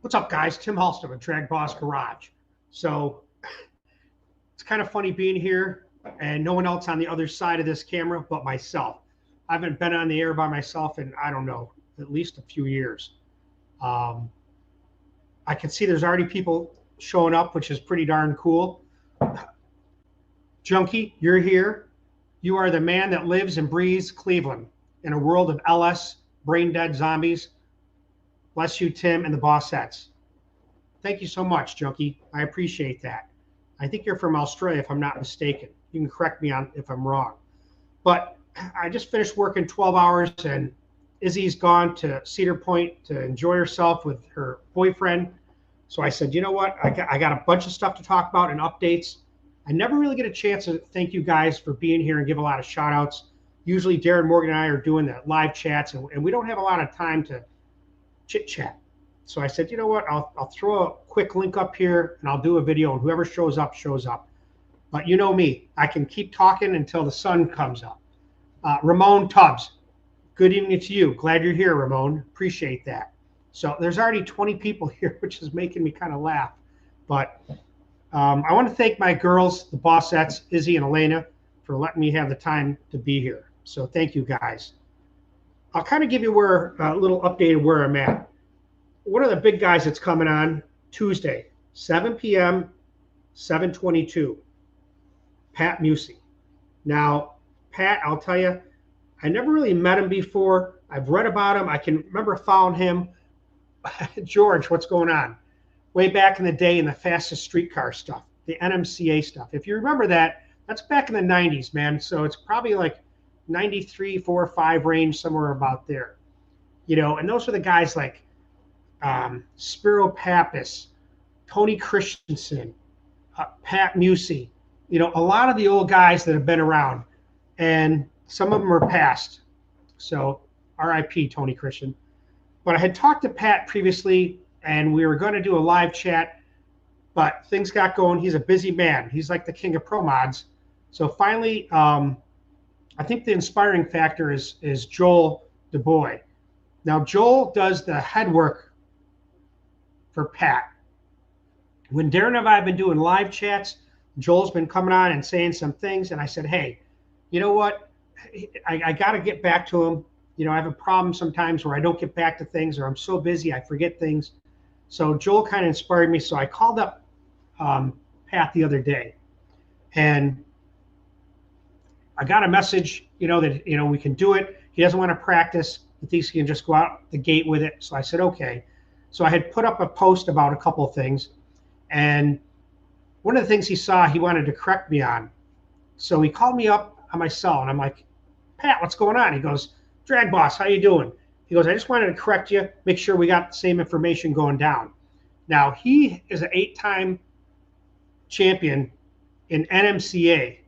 What's up, guys? Tim Halston with DragBoss Garage. So it's kind of funny being here and no one else on the other side of this camera but myself. I haven't been on the air by myself in, I don't know, at least a few years. Um, I can see there's already people showing up, which is pretty darn cool. Junkie, you're here. You are the man that lives and breathes Cleveland in a world of LS, brain dead zombies. Bless you, Tim, and the Bossettes. Thank you so much, Junkie. I appreciate that. I think you're from Australia, if I'm not mistaken. You can correct me on if I'm wrong. But I just finished working 12 hours, and Izzy's gone to Cedar Point to enjoy herself with her boyfriend. So I said, you know what? I got a bunch of stuff to talk about and updates. I never really get a chance to thank you guys for being here and give a lot of shout outs. Usually Darren Morgan and I are doing the live chats, and we don't have a lot of time to chit chat. So I said, you know what, I'll throw a quick link up here and I'll do a video, and whoever shows up, shows up. But you know me, I can keep talking until the sun comes up. Ramon Tubbs, good evening to you. Glad you're here, Ramon. Appreciate that. So there's already 20 people here, which is making me kind of laugh. But I want to thank my girls, the Bossettes, Izzy and Elena, for letting me have the time to be here. So thank you, guys. I'll kind of give you a little update of where I'm at. One of the big guys that's coming on Tuesday, 7 p.m., 7:22, Pat Musey. Now, Pat, I'll tell you, I never really met him before. I've read about him. I can remember following him. George, what's going on? Way back in the day in the fastest streetcar stuff, the NMCA stuff. If you remember that, that's back in the 90s, man. So it's probably like 93, 4, 5 range, somewhere about there. You know, and those are the guys like Spiro Pappas, Tony Christensen, Pat Musey, you know, a lot of the old guys that have been around, and some of them are passed. So RIP Tony Christian. But I had talked to Pat previously, and we were going to do a live chat, but things got going. He's a busy man. He's like the king of pro mods. So finally, I think the inspiring factor is Joel DuBois. Now, Joel does the head work for Pat. When Darren and I have been doing live chats, Joel's been coming on and saying some things, and I said, hey, you know what? I got to get back to him. You know, I have a problem sometimes where I don't get back to things, or I'm so busy I forget things. So Joel kind of inspired me. So I called up Pat the other day, and I got a message, you know, that, you know, we can do it. He doesn't want to practice. He thinks he can just go out the gate with it. So I said, okay. So I had put up a post about a couple of things, and one of the things he saw, he wanted to correct me on. So he called me up on my cell, and I'm like, Pat, what's going on? He goes, Drag Boss, how you doing? He goes, I just wanted to correct you, make sure we got the same information going down. Now, he is an 8-time champion in NMCA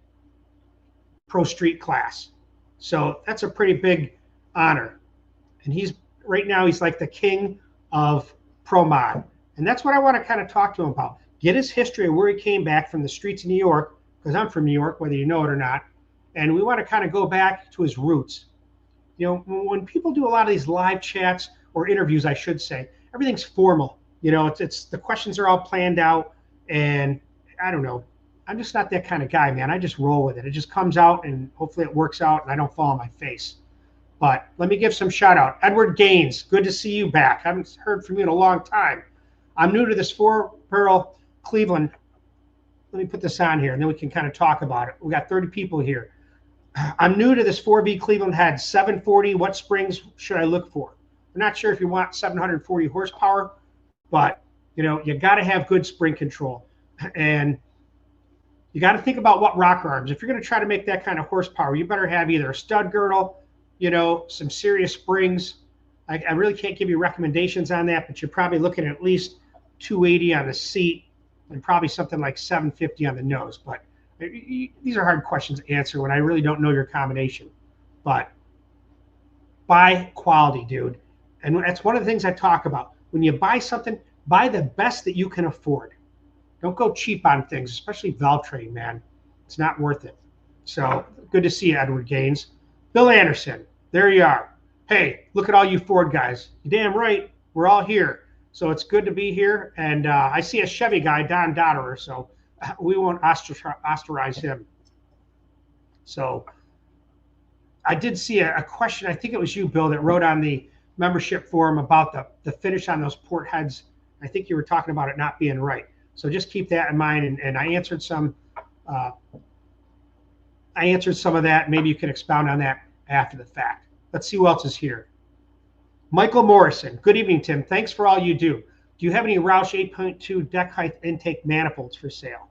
Pro Street class. So that's a pretty big honor. And right now, he's like the king of pro mod. And that's what I want to kind of talk to him about. Get his history of where he came back from the streets of New York, because I'm from New York, whether you know it or not. And we want to kind of go back to his roots. You know, when people do a lot of these live chats or interviews, I should say, everything's formal. You know, it's the questions are all planned out, and I don't know. I'm just not that kind of guy, man. I just roll with it. It just comes out, and hopefully it works out, and I don't fall on my face. But let me give some shout out. Edward Gaines, good to see you back. I haven't heard from you in a long time. I'm new to this 4-barrel Cleveland. Let me put this on here, and then we can kind of talk about it. We got 30 people here. I'm new to this 4B Cleveland head, 740. What springs should I look for? I'm not sure if you want 740 horsepower, but you know, you got to have good spring control, and you got to think about what rocker arms. If you're going to try to make that kind of horsepower, you better have either a stud girdle, you know, some serious springs. I really can't give you recommendations on that, but you're probably looking at least 280 on the seat and probably something like 750 on the nose. But these are hard questions to answer when I really don't know your combination. But buy quality, dude. And that's one of the things I talk about. When you buy something, buy the best that you can afford. Don't go cheap on things, especially valve train, man. It's not worth it. So good to see you, Edward Gaines. Bill Anderson, there you are. Hey, look at all you Ford guys. You're damn right. We're all here. So it's good to be here. And I see a Chevy guy, Don Dotterer, so we won't ostracize him. So I did see a question, I think it was you, Bill, that wrote on the membership forum about the finish on those port heads. I think you were talking about it not being right. So just keep that in mind. And I answered some of that. Maybe you can expound on that after the fact. Let's see who else is here. Michael Morrison. Good evening, Tim. Thanks for all you do. Do you have any Roush 8.2 deck height intake manifolds for sale?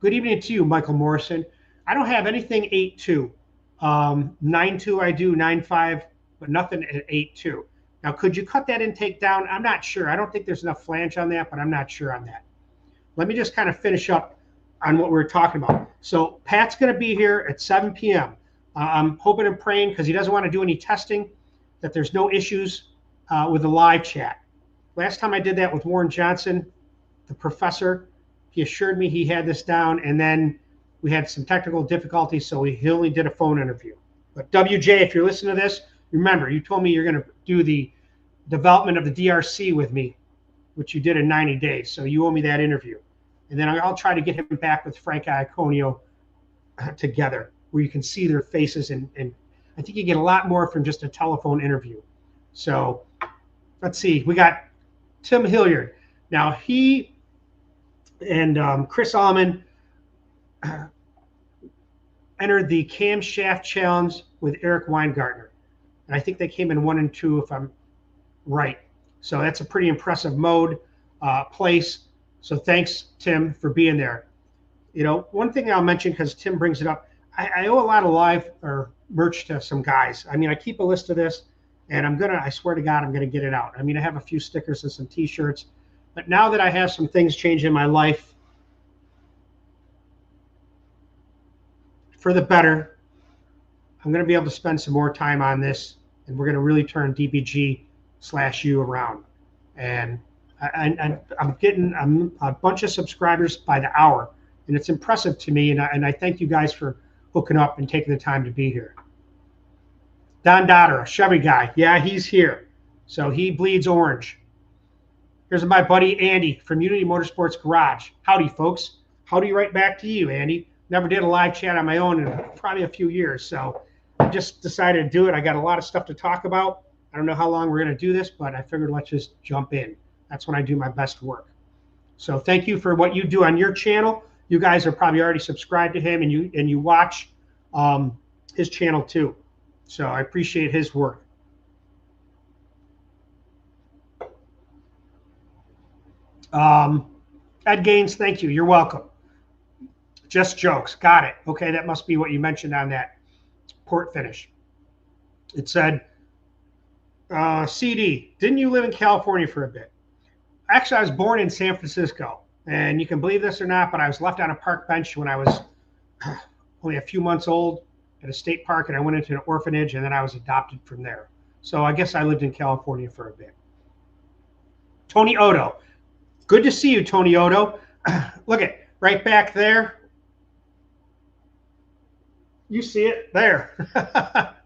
Good evening to you, Michael Morrison. I don't have anything 8.2. 9.2 I do, 9.5, but nothing at 8.2. Now, could you cut that intake down? I'm not sure. I don't think there's enough flange on that, but I'm not sure on that. Let me just kind of finish up on what we were talking about. So Pat's going to be here at 7 p.m. I'm hoping and praying, because he doesn't want to do any testing, that there's no issues with the live chat. Last time I did that with Warren Johnson, the professor, he assured me he had this down, and then we had some technical difficulties, so he only did a phone interview. But WJ, if you're listening to this, remember, you told me you're going to do the development of the DRC with me, which you did in 90 days. So you owe me that interview. And then I'll try to get him back with Frank Iaconio together, where you can see their faces. And I think you get a lot more from just a telephone interview. So let's see. We got Tim Hilliard. Now, he and Chris Allman entered the camshaft challenge with Eric Weingartner. And I think they came in 1 and 2, if I'm right. So that's a pretty impressive mode place. So thanks, Tim, for being there. You know, one thing I'll mention, because Tim brings it up, I owe a lot of live or merch to some guys. I mean, I keep a list of this, and I swear to God, I'm going to get it out. I mean, I have a few stickers and some T-shirts. But now that I have some things change in my life for the better, I'm going to be able to spend some more time on this, and we're going to really turn DBG/U around. And I'm getting a bunch of subscribers by the hour, and it's impressive to me, and I thank you guys for hooking up and taking the time to be here. Don Dotter, a Chevy guy. Yeah, he's here. So he bleeds orange. Here's my buddy Andy from Unity Motorsports Garage. Howdy, folks. Howdy right back to you, Andy. Never did a live chat on my own in probably a few years, so I just decided to do it. I got a lot of stuff to talk about. I don't know how long we're going to do this, but I figured let's just jump in. That's when I do my best work. So thank you for what you do on your channel. You guys are probably already subscribed to him, and you watch his channel too. So I appreciate his work. Ed Gaines, thank you. You're welcome. Just jokes. Got it. Okay, that must be what you mentioned on that port finish. It said, CD, didn't you live in California for a bit? Actually, I was born in San Francisco. And you can believe this or not, but I was left on a park bench when I was only a few months old at a state park, and I went into an orphanage, and then I was adopted from there. So I guess I lived in California for a bit. Tony Odo. Good to see you, Tony Odo. Look at right back there. You see it there,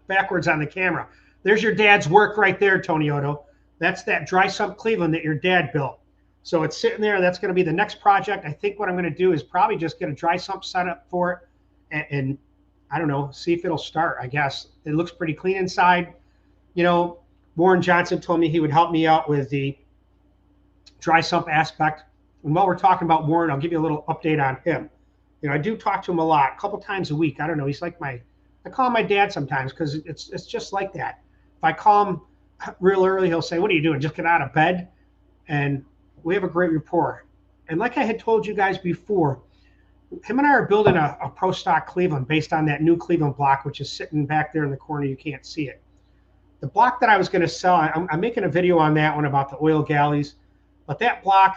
backwards on the camera. There's your dad's work right there, Tony Odo. That's that dry sump Cleveland that your dad built. So it's sitting there. That's going to be the next project. I think what I'm going to do is probably just get a dry sump set up for it, and I don't know, see if it'll start, I guess. It looks pretty clean inside. You know, Warren Johnson told me he would help me out with the dry sump aspect. And while we're talking about Warren, I'll give you a little update on him. You know, I do talk to him a lot, a couple times a week. I don't know. He's like I call him my dad sometimes, because it's just like that. If I call him real early, he'll say, "What are you doing? Just get out of bed?" And we have a great rapport. And like I had told you guys before, him and I are building a pro stock Cleveland based on that new Cleveland block, which is sitting back there in the corner. You can't see it. The block that I was going to sell, I'm making a video on that one about the oil galleys. But that block,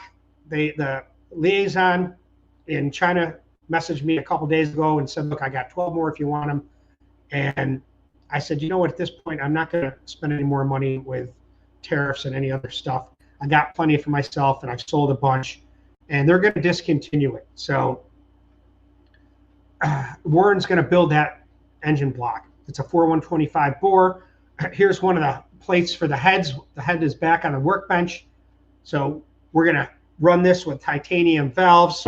the liaison in China messaged me a couple days ago and said, "Look, I got 12 more if you want them." And I said, you know what, at this point, I'm not going to spend any more money with tariffs and any other stuff. I got plenty for myself, and I've sold a bunch, and they're going to discontinue it. So Warren's going to build that engine block. It's a 4125 bore. Here's one of the plates for the heads. The head is back on the workbench. So we're going to run this with titanium valves.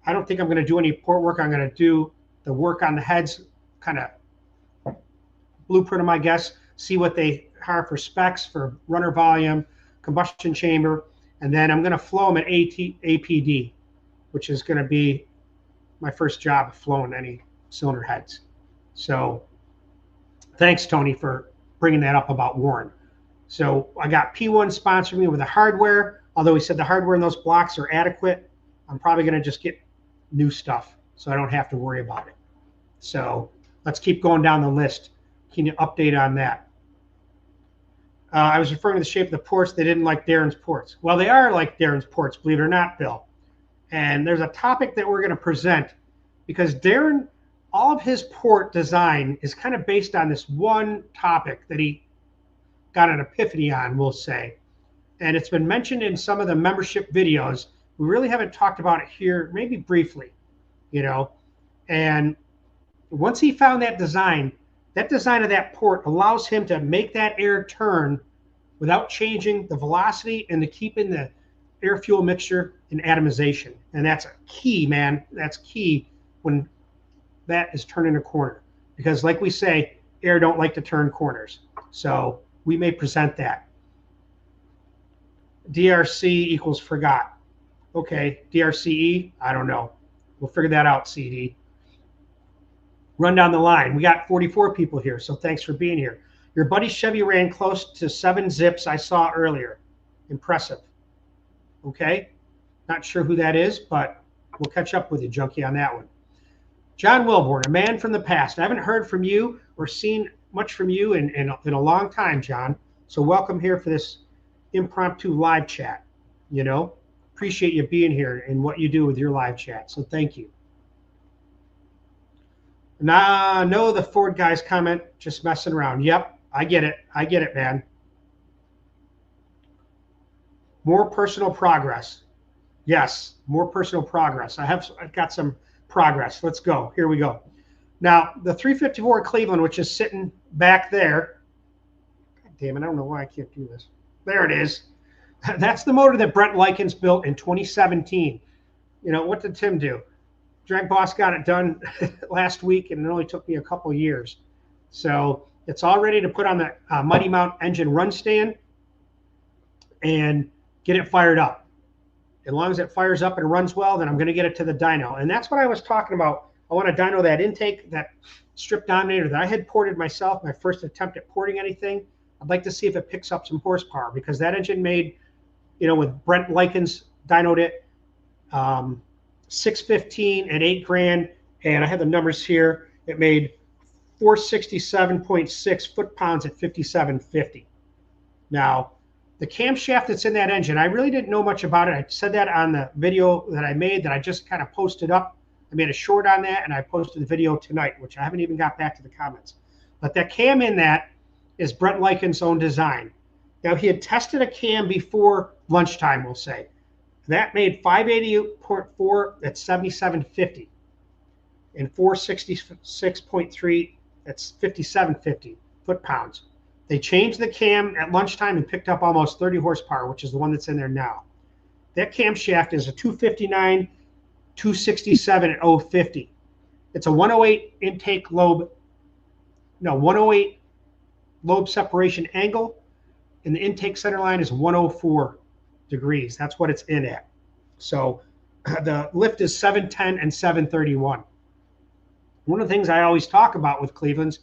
I don't think I'm going to do any port work. I'm going to do the work on the heads, kind of blueprint them, I guess, see what they are for specs for runner volume, combustion chamber, and then I'm going to flow them at APD, which is going to be my first job of flowing any cylinder heads. So thanks, Tony, for bringing that up about Warren. So I got P1 sponsoring me with the hardware, although he said the hardware in those blocks are adequate. I'm probably going to just get new stuff so I don't have to worry about it. So let's keep going down the list. Can you update on that? I was referring to the shape of the ports. They didn't like Darren's ports. Well, they are like Darren's ports, believe it or not, Bill. And there's a topic that we're going to present because Darren, all of his port design is kind of based on this one topic that he got an epiphany on, we'll say. And it's been mentioned in some of the membership videos. We really haven't talked about it here, maybe briefly, you know. And once he found that design of that port allows him to make that air turn without changing the velocity and to keeping the air fuel mixture in atomization. And that's a key, man. That's key when that is turning a corner. Because like we say, air don't like to turn corners. So we may present that. DRC equals forgot. Okay, DRCE, I don't know. We'll figure that out, CD. Run down the line. We got 44 people here, so thanks for being here. Your buddy Chevy ran close to 7 zips I saw earlier. Impressive. Okay, not sure who that is, but we'll catch up with you, Junkie, on that one. John Wilborn, a man from the past. I haven't heard from you or seen much from you in a long time, John. So welcome here for this impromptu live chat. You know, appreciate you being here and what you do with your live chat. So thank you. Nah, no, the Ford guy's comment, just messing around. Yep, I get it. I get it, man. More personal progress. Yes, more personal progress. I've got some progress. Let's go. Here we go. Now, the 354 Cleveland, which is sitting back there. God damn it, I don't know why I can't do this. There it is. That's the motor that Brent Likens built in 2017. You know, what did Tim do? DragBoss got it done last week, and it only took me a couple years. So it's all ready to put on the Mighty Mount engine run stand and get it fired up. As long as it fires up and runs well, then I'm going to get it to the dyno. And that's what I was talking about. I want to dyno that intake, that strip dominator that I had ported myself, my first attempt at porting anything. I'd like to see if it picks up some horsepower because that engine made, you know, with Brent Likens dynoed it, 615 at $8,000, and I have the numbers here. It made 467.6 foot-pounds at 5750. Now, the camshaft that's in that engine, I really didn't know much about it. I said that on the video that I made that I just kind of posted up. I made a short on that, and I posted the video tonight, which I haven't even got back to the comments. But that cam in that is Brent Likens' own design. Now, he had tested a cam before lunchtime, we'll say. That made 588.4 at 7750 and 466.3 that's 5750 foot-pounds. They changed the cam at lunchtime and picked up almost 30 horsepower, which is the one that's in there now. That camshaft is a 259, 267 at 050. It's a 108 intake lobe, no, 108 lobe separation angle, and the intake center line is 104 degrees. That's what it's in at. So the lift is 710 and 731. One of the things I always talk about with Cleveland's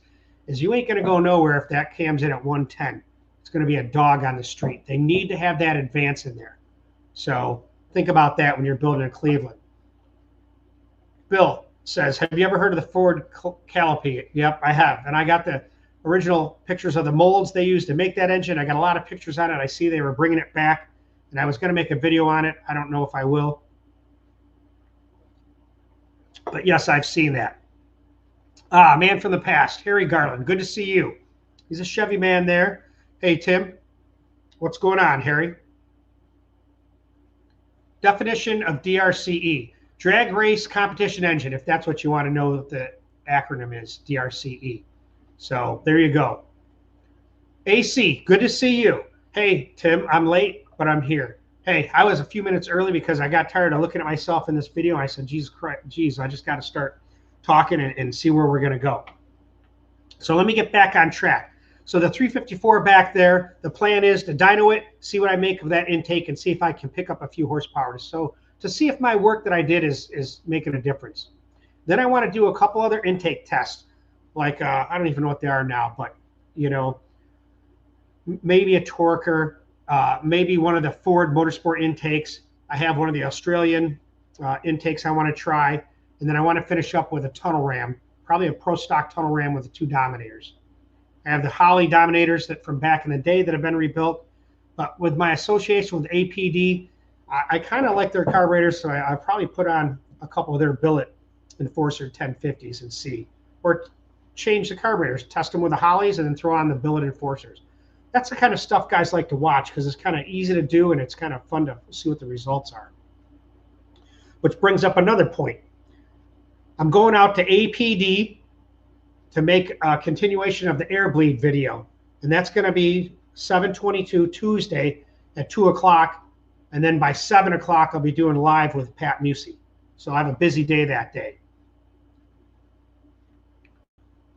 is you ain't going to go nowhere if that cam's in at 110. It's going to be a dog on the street. They need to have that advance in there. So think about that when you're building a Cleveland. Bill says, have you ever heard of the Ford Calliope? Yep, I have. And I got the original pictures of the molds they used to make that engine. I got a lot of pictures on it. I see they were bringing it back, and I was going to make a video on it. I don't know if I will. But yes, I've seen that. Ah, man from the past, Harry Garland. Good to see you. He's a Chevy man there. Hey, Tim. What's going on, Harry? Definition of DRCE. Drag Race Competition Engine, if that's what you want to know what the acronym is, DRCE. So there you go. AC, good to see you. Hey, Tim, I'm late, but I'm here. Hey, I was a few minutes early because I got tired of looking at myself in this video. I said, Jesus Christ, geez, I just got to start talking and see where we're going to go. So let me get back on track. So the 354 back there, the plan is to dyno it, see what I make of that intake, and see if I can pick up a few horsepower. So to see if my work that I did is making a difference. Then I want to do a couple other intake tests, like I don't even know what they are now, but you know, maybe a torquer, maybe one of the Ford Motorsport intakes. I have one of the Australian intakes I want to try, and then I want to finish up with a tunnel ram, probably a pro stock tunnel ram with the 2 dominators. I have the Holly dominators that from back in the day that have been rebuilt, but with my association with APD, I kind of like their carburetors, so I probably put on a couple of their billet Enforcer 1050s and see, or change the carburetors, test them with the Hollies, and then throw on the billet Enforcers. That's the kind of stuff guys like to watch because it's kind of easy to do and it's kind of fun to see what the results are. Which brings up another point. I'm going out to APD to make a continuation of the air bleed video, and that's going to be 7/22 Tuesday at 2 o'clock, and then by 7 o'clock I'll be doing live with Pat Musey. So I have a busy day that day.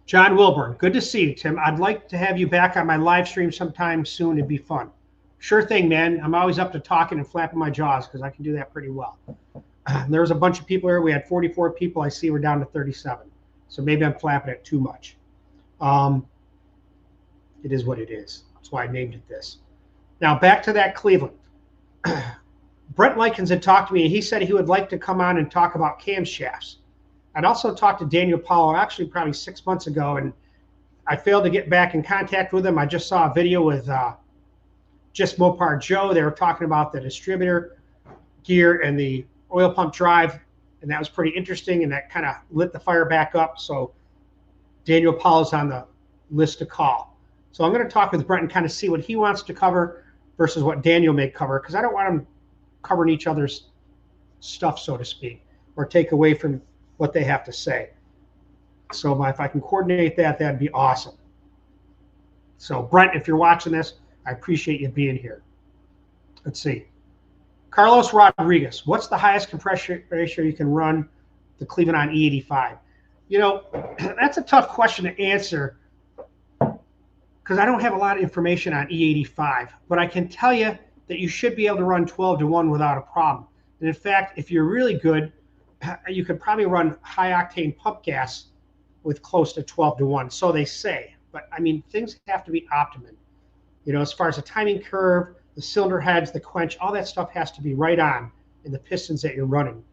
John Wilburn, good to see you, Tim. I'd like to have you back on my live stream sometime soon. It'd be fun. Sure thing, man. I'm always up to talking and flapping my jaws because I can do that pretty well. There was a bunch of people here. We had 44 people. I see we're down to 37. So maybe I'm flapping it too much. It is what it is. That's why I named it this. Now back to that Cleveland. Brent Likens had talked to me, and he said he would like to come on and talk about camshafts. I'd also talked to Daniel Powell actually probably 6 months ago, and I failed to get back in contact with him. I just saw a video with Just Mopar Joe. They were talking about the distributor gear and the oil pump drive, and that was pretty interesting, and that kind of lit the fire back up. So Daniel Powell's on the list to call. So I'm going to talk with Brent and kind of see what he wants to cover versus what Daniel may cover, because I don't want them covering each other's stuff, so to speak, or take away from what they have to say. So if I can coordinate that, that'd be awesome. So Brent, if you're watching this, I appreciate you being here. Let's see. Carlos Rodriguez, what's the highest compression ratio you can run the Cleveland on E85? You know, that's a tough question to answer because I don't have a lot of information on E85, but I can tell you that you should be able to run 12-to-1 without a problem. And in fact, if you're really good, you could probably run high octane pump gas with close to 12-to-1. So they say, but I mean, things have to be optimum. You know, as far as the timing curve, the cylinder heads, the quench, all that stuff has to be right on in the pistons that you're running.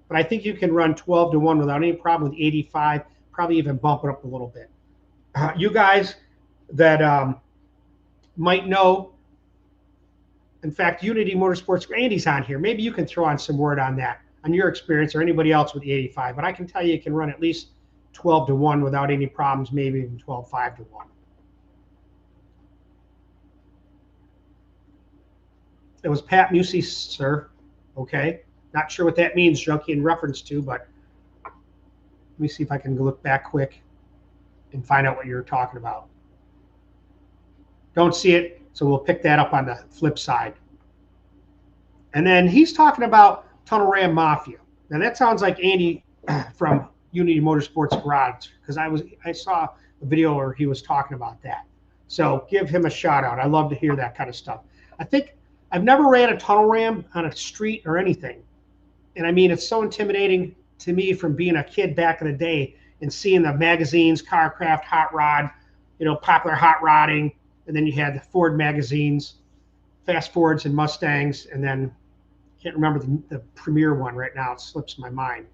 But I think you can run 12-to-1 without any problem with 85, probably even bump it up a little bit. You guys that might know, in fact, Unity Motorsports, Andy's on here. Maybe you can throw on some word on that, on your experience, or anybody else with the 85. But I can tell you can run at least 12-to-1 without any problems, maybe even 12.5-to-1. It was Pat Musey, sir. Okay. Not sure what that means, Junkie, in reference to, but let me see if I can look back quick and find out what you're talking about. Don't see it, so we'll pick that up on the flip side. And then he's talking about Tunnel Ram Mafia. Now that sounds like Andy from Unity Motorsports Garage, because I saw a video where he was talking about that. So give him a shout out. I love to hear that kind of stuff. I think I've never ran a tunnel ram on a street or anything. And I mean, it's so intimidating to me from being a kid back in the day and seeing the magazines, Carcraft, Hot Rod, you know, Popular Hot Rodding. And then you had the Ford magazines, Fast Fords and Mustangs. And then I can't remember the premier one right now. It slips my mind.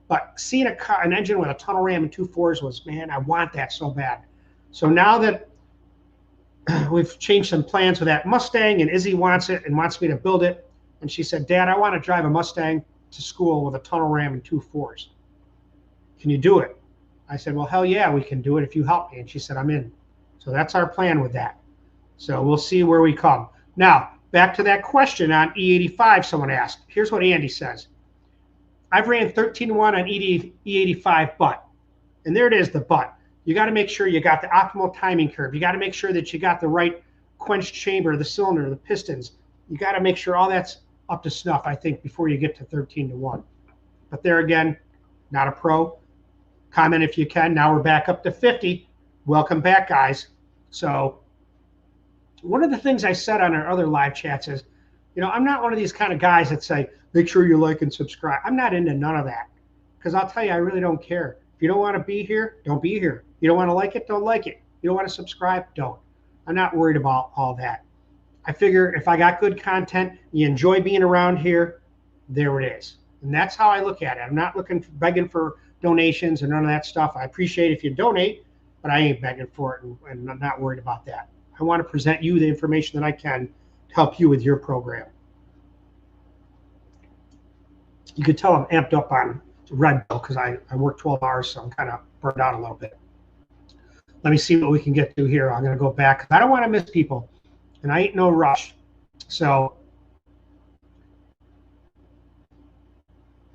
But seeing an engine with a tunnel ram and 2.4s was, man, I want that so bad. So now that we've changed some plans with that Mustang, and Izzy wants it and wants me to build it. And she said, Dad, I want to drive a Mustang to school with a tunnel ram and 2.4s. Can you do it? I said, well, hell yeah, we can do it if you help me. And she said, I'm in. So that's our plan with that. So we'll see where we come. Now, back to that question on E85 someone asked. Here's what Andy says. I've ran 13-to-1 on E85 butt. And there it is, the butt. You got to make sure you got the optimal timing curve. You got to make sure that you got the right quench chamber, the cylinder, the pistons. You got to make sure all that's up to snuff, I think, before you get to 13-1. But there again, not a pro. Comment if you can. Now we're back up to 50. Welcome back, guys. So one of the things I said on our other live chats is, you know, I'm not one of these kind of guys that say, make sure you like and subscribe. I'm not into none of that, because I'll tell you, I really don't care. If you don't want to be here, don't be here. You don't want to like it, don't like it. You don't want to subscribe, don't. I'm not worried about all that. I figure if I got good content, you enjoy being around here, there it is. And that's how I look at it. I'm not begging for donations and none of that stuff. I appreciate if you donate, but I ain't begging for it, and I'm not worried about that. I want to present you the information that I can to help you with your program. You could tell I'm amped up on Red Bull because I work 12 hours, so I'm kind of burned out a little bit. Let me see what we can get to here. I'm going to go back because I don't want to miss people, and I ain't no rush. So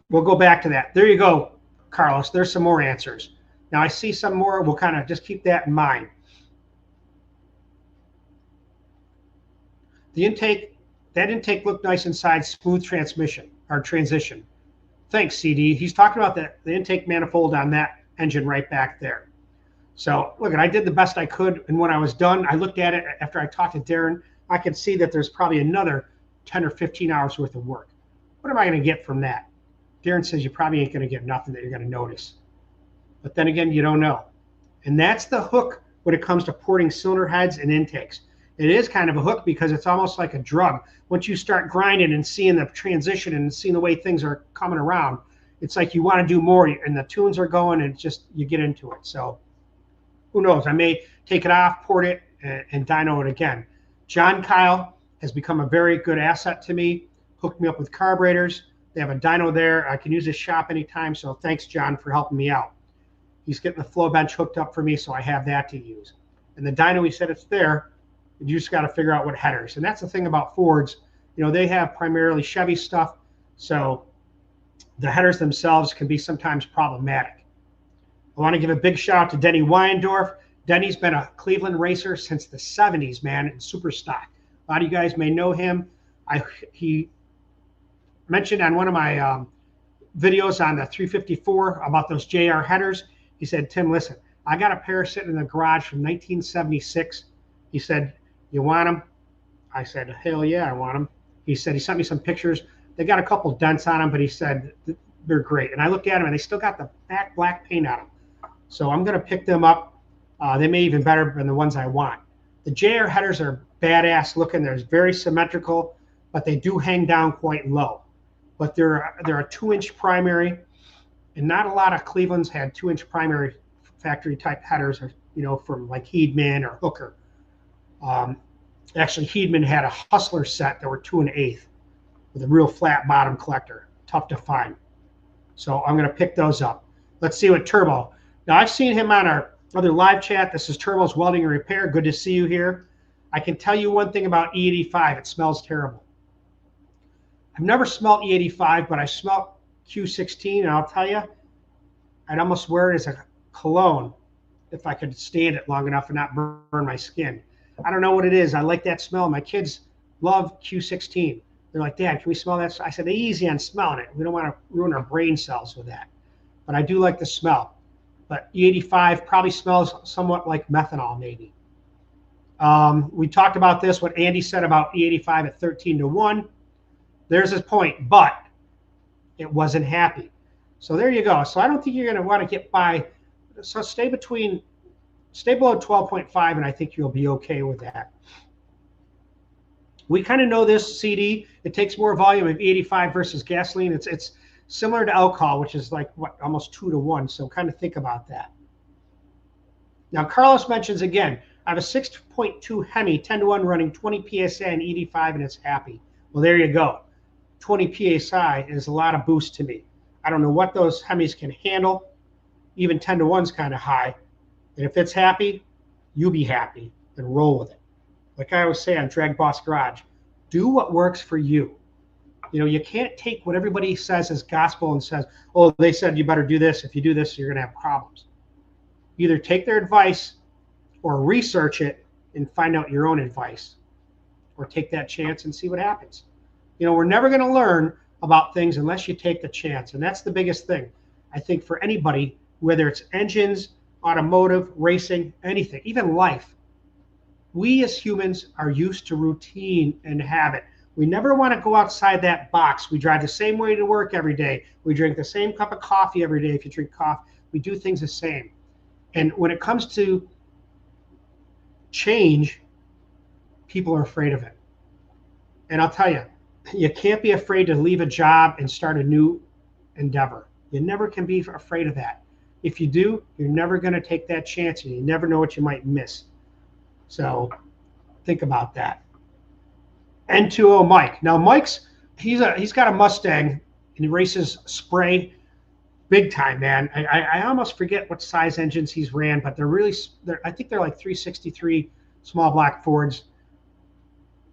we'll go back to that. There you go, Carlos. There's some more answers. Now I see some more. We'll kind of just keep that in mind. The intake, that intake looked nice inside, smooth transmission or transition. Thanks, CD. He's talking about the intake manifold on that engine right back there. So look, I did the best I could, and when I was done, I looked at it after I talked to Darren. I could see that there's probably another 10 or 15 hours worth of work. What am I going to get from that? Darren says you probably ain't going to get nothing that you're going to notice. But then again, you don't know. And that's the hook when it comes to porting cylinder heads and intakes. It is kind of a hook because it's almost like a drug. Once you start grinding and seeing the transition and seeing the way things are coming around, it's like you want to do more, and the tunes are going, and it's just you get into it. So who knows? I may take it off, port it, and dyno it again. John Kyle has become a very good asset to me, hooked me up with carburetors. They have a dyno there. I can use his shop anytime, so thanks, John, for helping me out. He's getting the flow bench hooked up for me, so I have that to use. And the dyno, he said it's there. You just got to figure out what headers. And that's the thing about Fords. You know, they have primarily Chevy stuff, so the headers themselves can be sometimes problematic. I want to give a big shout out to Denny Weindorf. Denny's been a Cleveland racer since the 70s, man, in super stock. A lot of you guys may know him. He mentioned on one of my videos on the 354 about those JR headers. He said, Tim, listen, I got a pair sitting in the garage from 1976. He said, you want them? I said, hell yeah, I want them. He said, he sent me some pictures. They got a couple dents on them, but he said they're great. And I looked at them, and they still got the back black paint on them. So I'm going to pick them up. They may even better than the ones I want. The JR headers are badass looking. They're very symmetrical, but they do hang down quite low. But they're a 2-inch primary, and not a lot of Cleveland's had 2-inch primary factory type headers, or, you know, from like Heedman or Hooker. Actually, Heedman had a Hustler set that were 2 1/8 with a real flat bottom collector. Tough to find. So I'm going to pick those up. Let's see what Turbo. Now, I've seen him on our other live chat. This is Turbo's Welding and Repair. Good to see you here. I can tell you one thing about E85. It smells terrible. I've never smelled E85, but I smelled Q16, and I'll tell you, I'd almost wear it as a cologne if I could stand it long enough and not burn my skin. I don't know what it is. I like that smell. My kids love Q16. They're like, Dad, can we smell that? I said, easy on smelling it. We don't want to ruin our brain cells with that. But I do like the smell. But E85 probably smells somewhat like methanol, maybe. We talked about this, what Andy said about E85 at 13-1. There's his point, but it wasn't happy. So there you go. So I don't think you're going to want to get by. So stay below 12.5, and I think you'll be okay with that. We kind of know this, CD. It takes more volume of E85 versus gasoline. It's similar to alcohol, which is like, what, almost 2-1. So kind of think about that. Now, Carlos mentions again, I have a 6.2 Hemi 10-1 running 20 PSI and E85, and it's happy. Well, there you go. 20 PSI is a lot of boost to me. I don't know what those Hemis can handle. Even 10-1 is kind of high. And if it's happy, you be happy and roll with it. Like I always say on DragBoss Garage, do what works for you. You know, you can't take what everybody says as gospel and says, oh, they said you better do this. If you do this, you're going to have problems. Either take their advice or research it and find out your own advice, or take that chance and see what happens. You know, we're never going to learn about things unless you take the chance. And that's the biggest thing, I think, for anybody, whether it's engines, automotive, racing, anything, even life. We as humans are used to routine and habit. We never want to go outside that box. We drive the same way to work every day. We drink the same cup of coffee every day. If you drink coffee, we do things the same. And when it comes to change, people are afraid of it. And I'll tell you, you can't be afraid to leave a job and start a new endeavor. You never can be afraid of that. If you do, you're never going to take that chance, and you never know what you might miss. So think about that. N2O Mike. Now Mike's he's got a Mustang and he races spray big time, man. I almost forget what size engines he's ran, but I think they're like 363 small block Fords.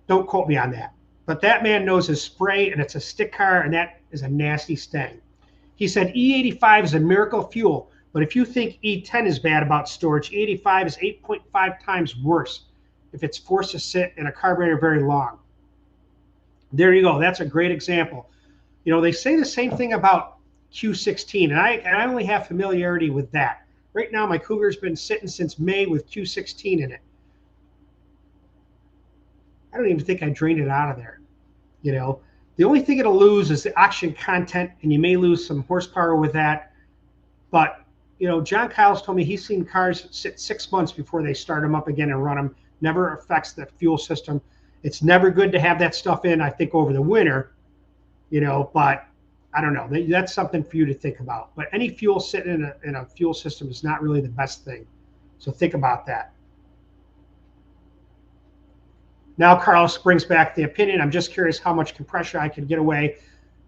Don't quote me on that. But that man knows his spray, and it's a stick car, and that is a nasty sting. He said E85 is a miracle fuel, but if you think E10 is bad about storage, E85 is 8.5 times worse if it's forced to sit in a carburetor very long. There you go. That's a great example. You know, they say the same thing about Q16, and I only have familiarity with that. Right now, my Cougar's been sitting since May with Q16 in it. I don't even think I drained it out of there. You know, the only thing it'll lose is the oxygen content, and you may lose some horsepower with that. But, you know, John Kyle's told me he's seen cars sit 6 months before they start them up again and run them. Never affects the fuel system. It's never good to have that stuff in, I think, over the winter, you know, but I don't know. That's something for you to think about. But any fuel sitting in a fuel system is not really the best thing. So think about that. Now Carlos brings back the opinion. I'm just curious how much compression I could get away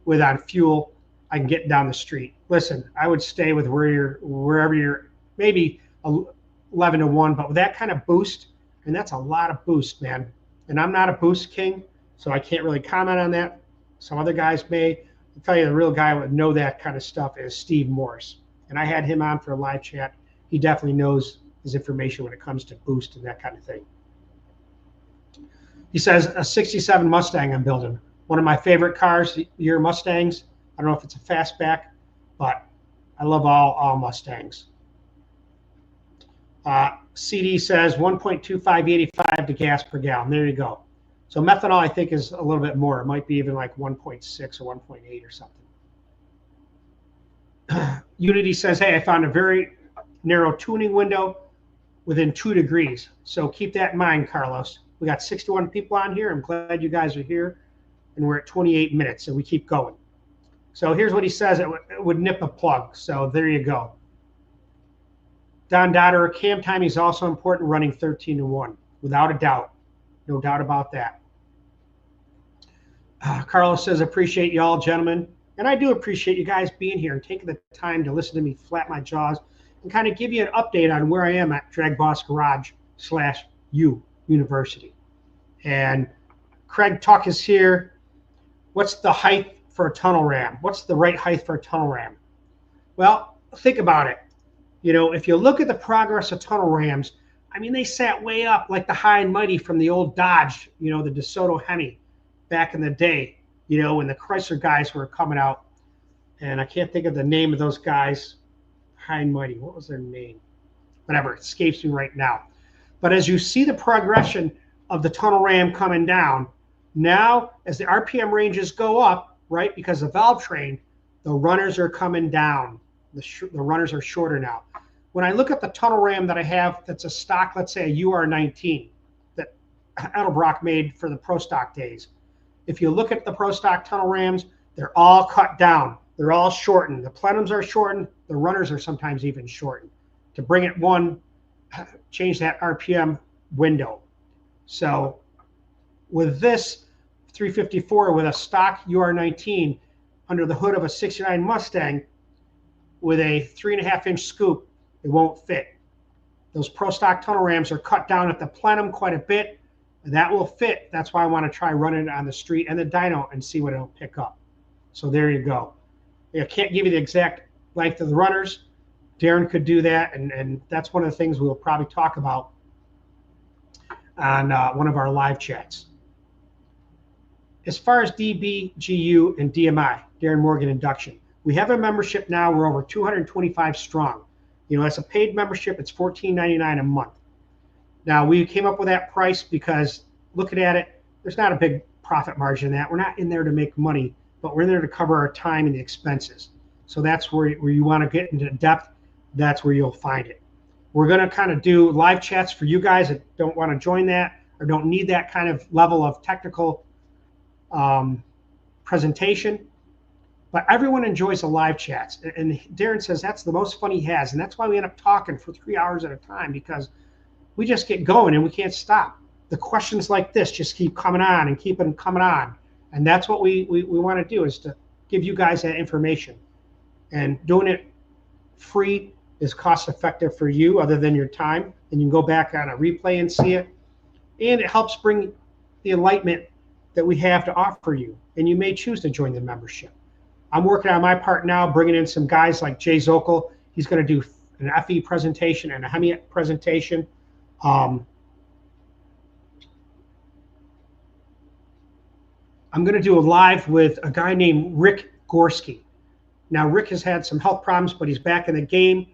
with on fuel I can get down the street. Listen, I would stay with wherever you're, maybe 11 to 1, but with that kind of boost, and that's a lot of boost, man. And I'm not a boost king, so I can't really comment on that. Some other guys may. I'll tell you, the real guy who would know that kind of stuff is Steve Morse. And I had him on for a live chat. He definitely knows his information when it comes to boost and that kind of thing. He says, a 67 Mustang I'm building. One of my favorite cars, your Mustangs. I don't know if it's a fastback, but I love all Mustangs. CD says 1.2585 to gas per gallon. There you go. So methanol, I think, is a little bit more. It might be even like 1.6 or 1.8 or something. Unity says, hey, I found a very narrow tuning window within 2 degrees. So keep that in mind, Carlos. We got 61 people on here. I'm glad you guys are here. And we're at 28 minutes, and we keep going. So here's what he says. It would nip a plug. So there you go. Don Dotter, cam timing is also important, running 13 to 1, without a doubt. No doubt about that. Carlos says, appreciate y'all, gentlemen. And I do appreciate you guys being here and taking the time to listen to me flap my jaws and kind of give you an update on where I am at DragBoss Garage /U University. And Craig Tuck is here. What's the height for a tunnel ram? What's the right height for a tunnel ram? Well, think about it. You know, if you look at the progress of tunnel rams, I mean, they sat way up like the high and mighty from the old Dodge, you know, the DeSoto Hemi back in the day, you know, when the Chrysler guys were coming out. And I can't think of the name of those guys. High and mighty. What was their name? Whatever. It escapes me right now. But as you see the progression of the tunnel ram coming down, now as the RPM ranges go up, right, because the valve train, the runners are coming down. The runners are shorter now. When I look at the tunnel ram that I have that's a stock, let's say a UR19 that Edelbrock made for the Pro Stock days. If you look at the Pro Stock tunnel rams, they're all cut down. They're all shortened. The plenums are shortened. The runners are sometimes even shortened to bring it change that RPM window. So with this 354 with a stock UR19 under the hood of a 69 Mustang with a 3.5-inch scoop, it won't fit. Those Pro Stock tunnel rams are cut down at the plenum quite a bit, and that will fit. That's why I want to try running it on the street and the dyno and see what it'll pick up. So there you go. I can't give you the exact length of the runners, Darren could do that, and that's one of the things we'll probably talk about on one of our live chats. As far as DBGU and DMI, Darren Morgan Induction, we have a membership now. We're over 225 strong. You know, that's a paid membership. It's $14.99 a month. Now, we came up with that price because looking at it, there's not a big profit margin in that. We're not in there to make money, but we're in there to cover our time and the expenses. So that's where you want to get into depth. That's where you'll find it. We're going to kind of do live chats for you guys that don't want to join that or don't need that kind of level of technical presentation. But everyone enjoys the live chats. And Darren says that's the most fun he has. And that's why we end up talking for 3 hours at a time, because we just get going and we can't stop. The questions like this just keep coming on and keep them coming on. And that's what we want to do, is to give you guys that information. And doing it free is cost effective for you other than your time. And you can go back on a replay and see it. And it helps bring the enlightenment that we have to offer you. And you may choose to join the membership. I'm working on my part now, bringing in some guys like Jay Zokel. He's going to do an FE presentation and a Hemi presentation. I'm going to do a live with a guy named Rick Gorski. Now, Rick has had some health problems, but he's back in the game.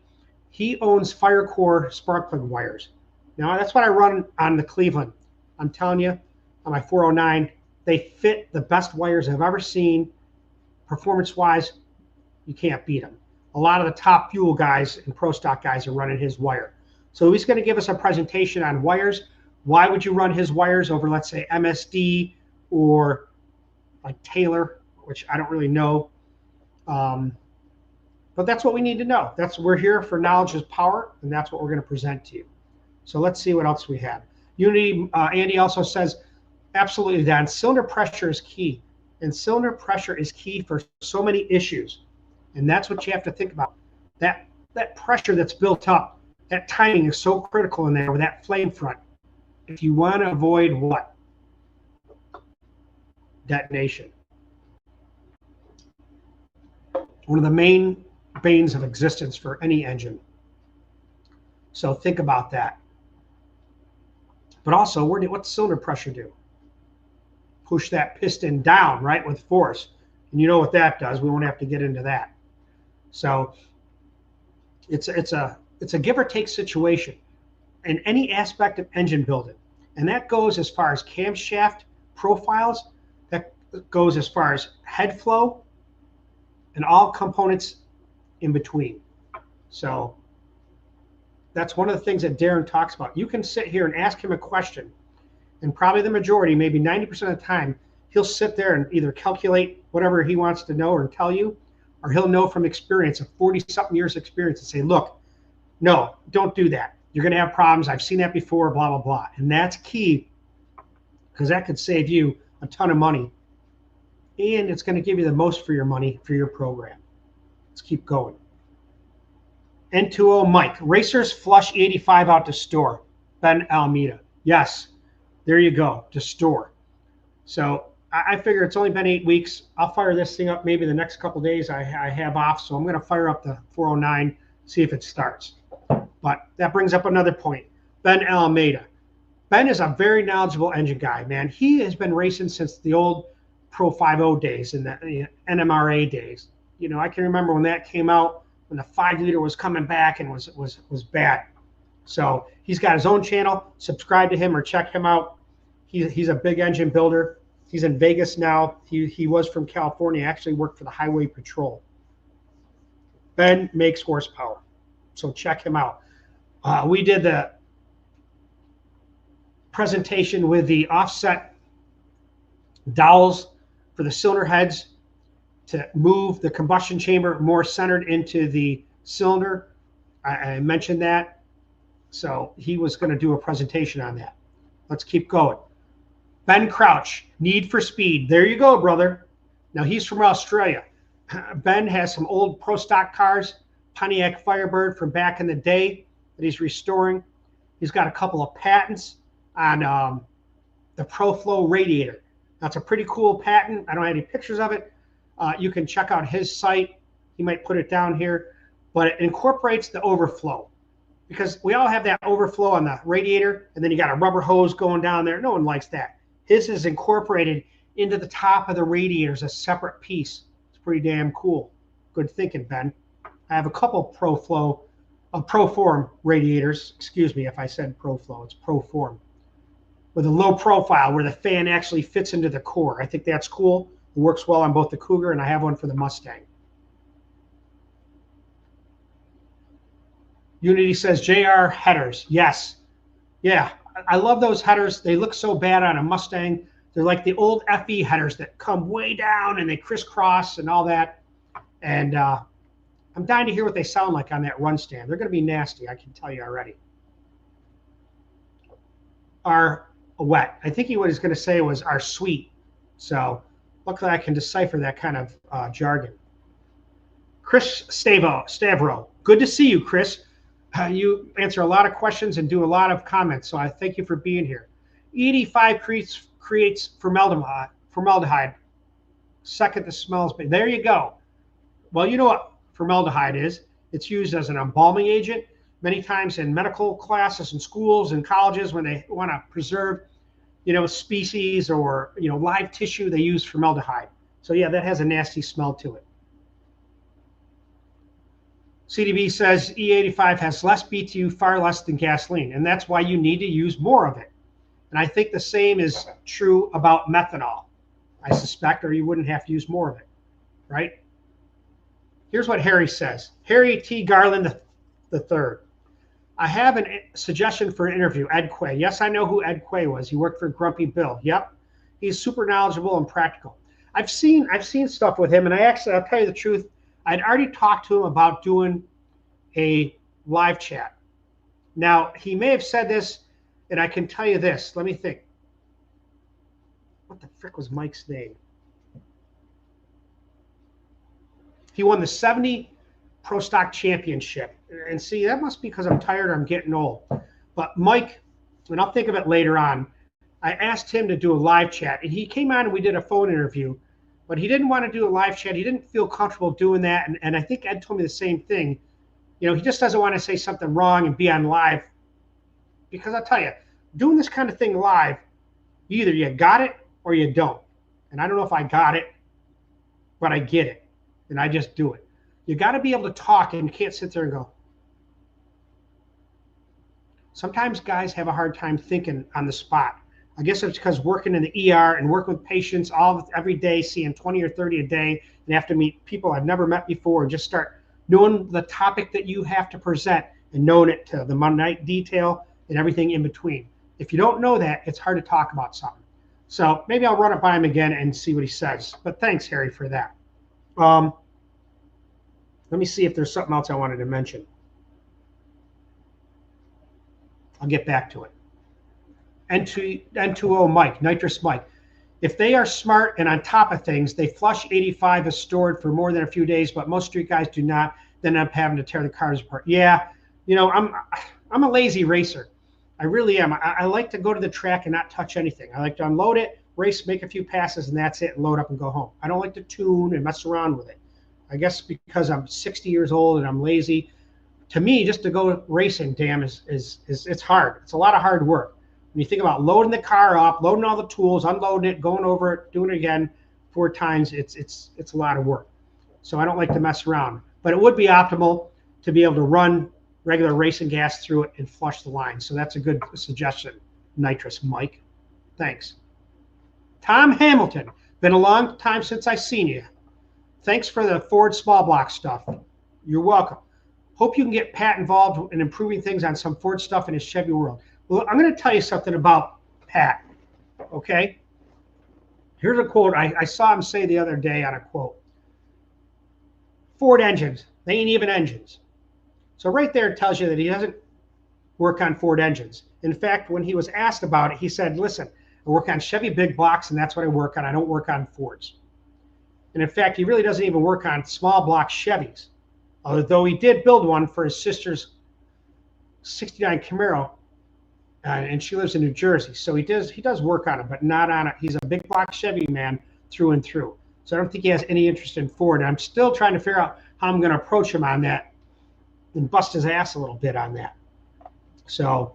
He owns Firecore spark plug wires. Now, that's what I run on the Cleveland. I'm telling you, on my 409, they fit the best wires I've ever seen. Performance-wise, you can't beat them. A lot of the top fuel guys and pro stock guys are running his wire. So he's going to give us a presentation on wires. Why would you run his wires over, let's say, MSD or like Taylor, which I don't really know. But that's what we need to know. We're here for knowledge is power, and that's what we're going to present to you. So let's see what else we have. Unity, Andy also says, absolutely, Don, cylinder pressure is key. And cylinder pressure is key for so many issues. And that's what you have to think about. That pressure that's built up, that timing is so critical in there with that flame front. If you want to avoid what? Detonation. One of the main banes of existence for any engine. So think about that. But also, what's cylinder pressure do? Push that piston down, right, with force. And you know what that does. We won't have to get into that. So it's a give or take situation in any aspect of engine building. And that goes as far as camshaft profiles, that goes as far as head flow, and all components in between. So that's one of the things that Darren talks about. You can sit here and ask him a question, and probably the majority, maybe 90% of the time, he'll sit there and either calculate whatever he wants to know or tell you, or he'll know from experience, of 40-something years experience, and say, look, no, don't do that. You're going to have problems. I've seen that before, blah, blah, blah. And that's key, because that could save you a ton of money. And it's going to give you the most for your money for your program. Let's keep going. N2O Mike, racers flush 85 out to store. Ben Almeida. Yes, there you go, to store. So I figure it's only been 8 weeks. I'll fire this thing up maybe the next couple days I have off. So I'm going to fire up the 409, see if it starts. But that brings up another point. Ben Almeida. Ben is a very knowledgeable engine guy, man. He has been racing since the old Pro 50 days and the NMRA days. You know, I can remember when that came out, when the 5-liter was coming back and was bad. So he's got his own channel. Subscribe to him or check him out. He's a big engine builder. He's in Vegas now. He was from California. Actually worked for the Highway Patrol. Ben makes horsepower. So check him out. We did the presentation with the offset dowels for the cylinder heads to move the combustion chamber more centered into the cylinder. I mentioned that. So he was going to do a presentation on that. Let's keep going. Ben Crouch, Need for Speed. There you go, brother. Now he's from Australia. Ben has some old pro stock cars, Pontiac Firebird from back in the day that he's restoring. He's got a couple of patents on the ProFlow radiator. That's a pretty cool patent. I don't have any pictures of it. You can check out his site. He might put it down here. but it incorporates the overflow, because we all have that overflow on the radiator, and then you got a rubber hose going down there. No one likes that. His is incorporated into the top of the radiator as a separate piece. It's pretty damn cool. Good thinking, Ben. I have a couple ProForm radiators. Excuse me if I said ProFlow. It's ProForm, with a low profile where the fan actually fits into the core. I think that's cool. It works well on both the Cougar, and I have one for the Mustang. Unity says JR headers. Yes. Yeah, I love those headers. They look so bad on a Mustang. They're like the old FE headers that come way down and they crisscross and all that. And I'm dying to hear what they sound like on that run stand. They're going to be nasty, I can tell you already. Are wet. I think he was going to say was are sweet. So luckily I can decipher that kind of jargon. Chris Stavro. Good to see you, Chris. You answer a lot of questions and do a lot of comments, so I thank you for being here. E85 creates formaldehyde. Second, the smells. But there you go. Well, you know what formaldehyde is. It's used as an embalming agent many times in medical classes and schools and colleges when they want to preserve, species or, live tissue. They use formaldehyde. So yeah, that has a nasty smell to it. CDB says E85 has less BTU, far less than gasoline, and that's why you need to use more of it. And I think the same is true about methanol, I suspect, or you wouldn't have to use more of it, right? Here's what Harry says. Harry T. Garland III. I have a suggestion for an interview, Ed Quay. Yes, I know who Ed Quay was. He worked for Grumpy Bill. Yep. He's super knowledgeable and practical. I've seen stuff with him, and I'll tell you the truth, I'd already talked to him about doing a live chat. Now, he may have said this, and I can tell you this. Let me think. What the frick was Mike's name? He won the 70 Pro Stock Championship. And see, that must be because I'm tired or I'm getting old. But Mike, and I'll think of it later on, I asked him to do a live chat. And he came on and we did a phone interview. But he didn't want to do a live chat. He didn't feel comfortable doing that. And I think Ed told me the same thing. He just doesn't want to say something wrong and be on live. Because I'll tell you, doing this kind of thing live, either you got it or you don't. And I don't know if I got it, but I get it. And I just do it. You got to be able to talk, and you can't sit there and go. Sometimes guys have a hard time thinking on the spot. I guess it's because working in the ER and working with patients every day, seeing 20 or 30 a day, and have to meet people I've never met before, and just start knowing the topic that you have to present and knowing it to the minute detail and everything in between. If you don't know that, it's hard to talk about something. So maybe I'll run it by him again and see what he says. But thanks, Harry, for that. Let me see if there's something else I wanted to mention. I'll get back to it. N2O Mike, Nitrous Mike. If they are smart and on top of things, they flush 85 as stored for more than a few days, but most street guys do not, then end up having to tear the cars apart. Yeah, I'm a lazy racer. I really am. I like to go to the track and not touch anything. I like to unload it, race, make a few passes, and that's it, and load up and go home. I don't like to tune and mess around with it. I guess because I'm 60 years old and I'm lazy. To me, just to go racing, damn, is it's hard. It's a lot of hard work. When you think about loading the car up, loading all the tools, unloading it, going over it, doing it again 4 times, it's a lot of work. So I don't like to mess around. But it would be optimal to be able to run regular racing gas through it and flush the line. So that's a good suggestion, Nitrous Mike. Thanks. Tom Hamilton, been a long time since I've seen you. Thanks for the Ford small block stuff. You're welcome. Hope you can get Pat involved in improving things on some Ford stuff in his Chevy world. Well, I'm going to tell you something about Pat, okay? Here's a quote I saw him say the other day on a quote. Ford engines, they ain't even engines. So right there it tells you that he doesn't work on Ford engines. In fact, when he was asked about it, he said, listen, I work on Chevy big blocks, and that's what I work on. I don't work on Fords. And in fact, he really doesn't even work on small block Chevys, although he did build one for his sister's 69 Camaro, and she lives in New Jersey. So he does work on it, but not on it. He's a big block Chevy man through and through. So I don't think he has any interest in Ford. And I'm still trying to figure out how I'm going to approach him on that. and bust his ass a little bit on that. So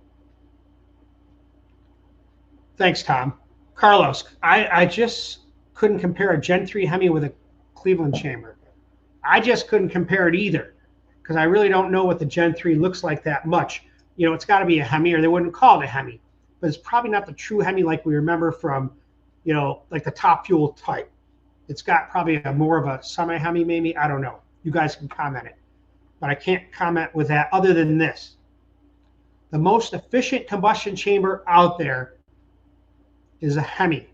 thanks, Tom. Carlos, I just couldn't compare a Gen 3 Hemi with a Cleveland chamber. I just couldn't compare it either, because I really don't know what the Gen 3 looks like that much. You know, it's got to be a Hemi, or they wouldn't call it a Hemi. But it's probably not the true Hemi like we remember from, you know, like the Top Fuel type. It's got probably a more of a semi-Hemi maybe. I don't know. You guys can comment it. But I can't comment with that other than this. The most efficient combustion chamber out there is a Hemi,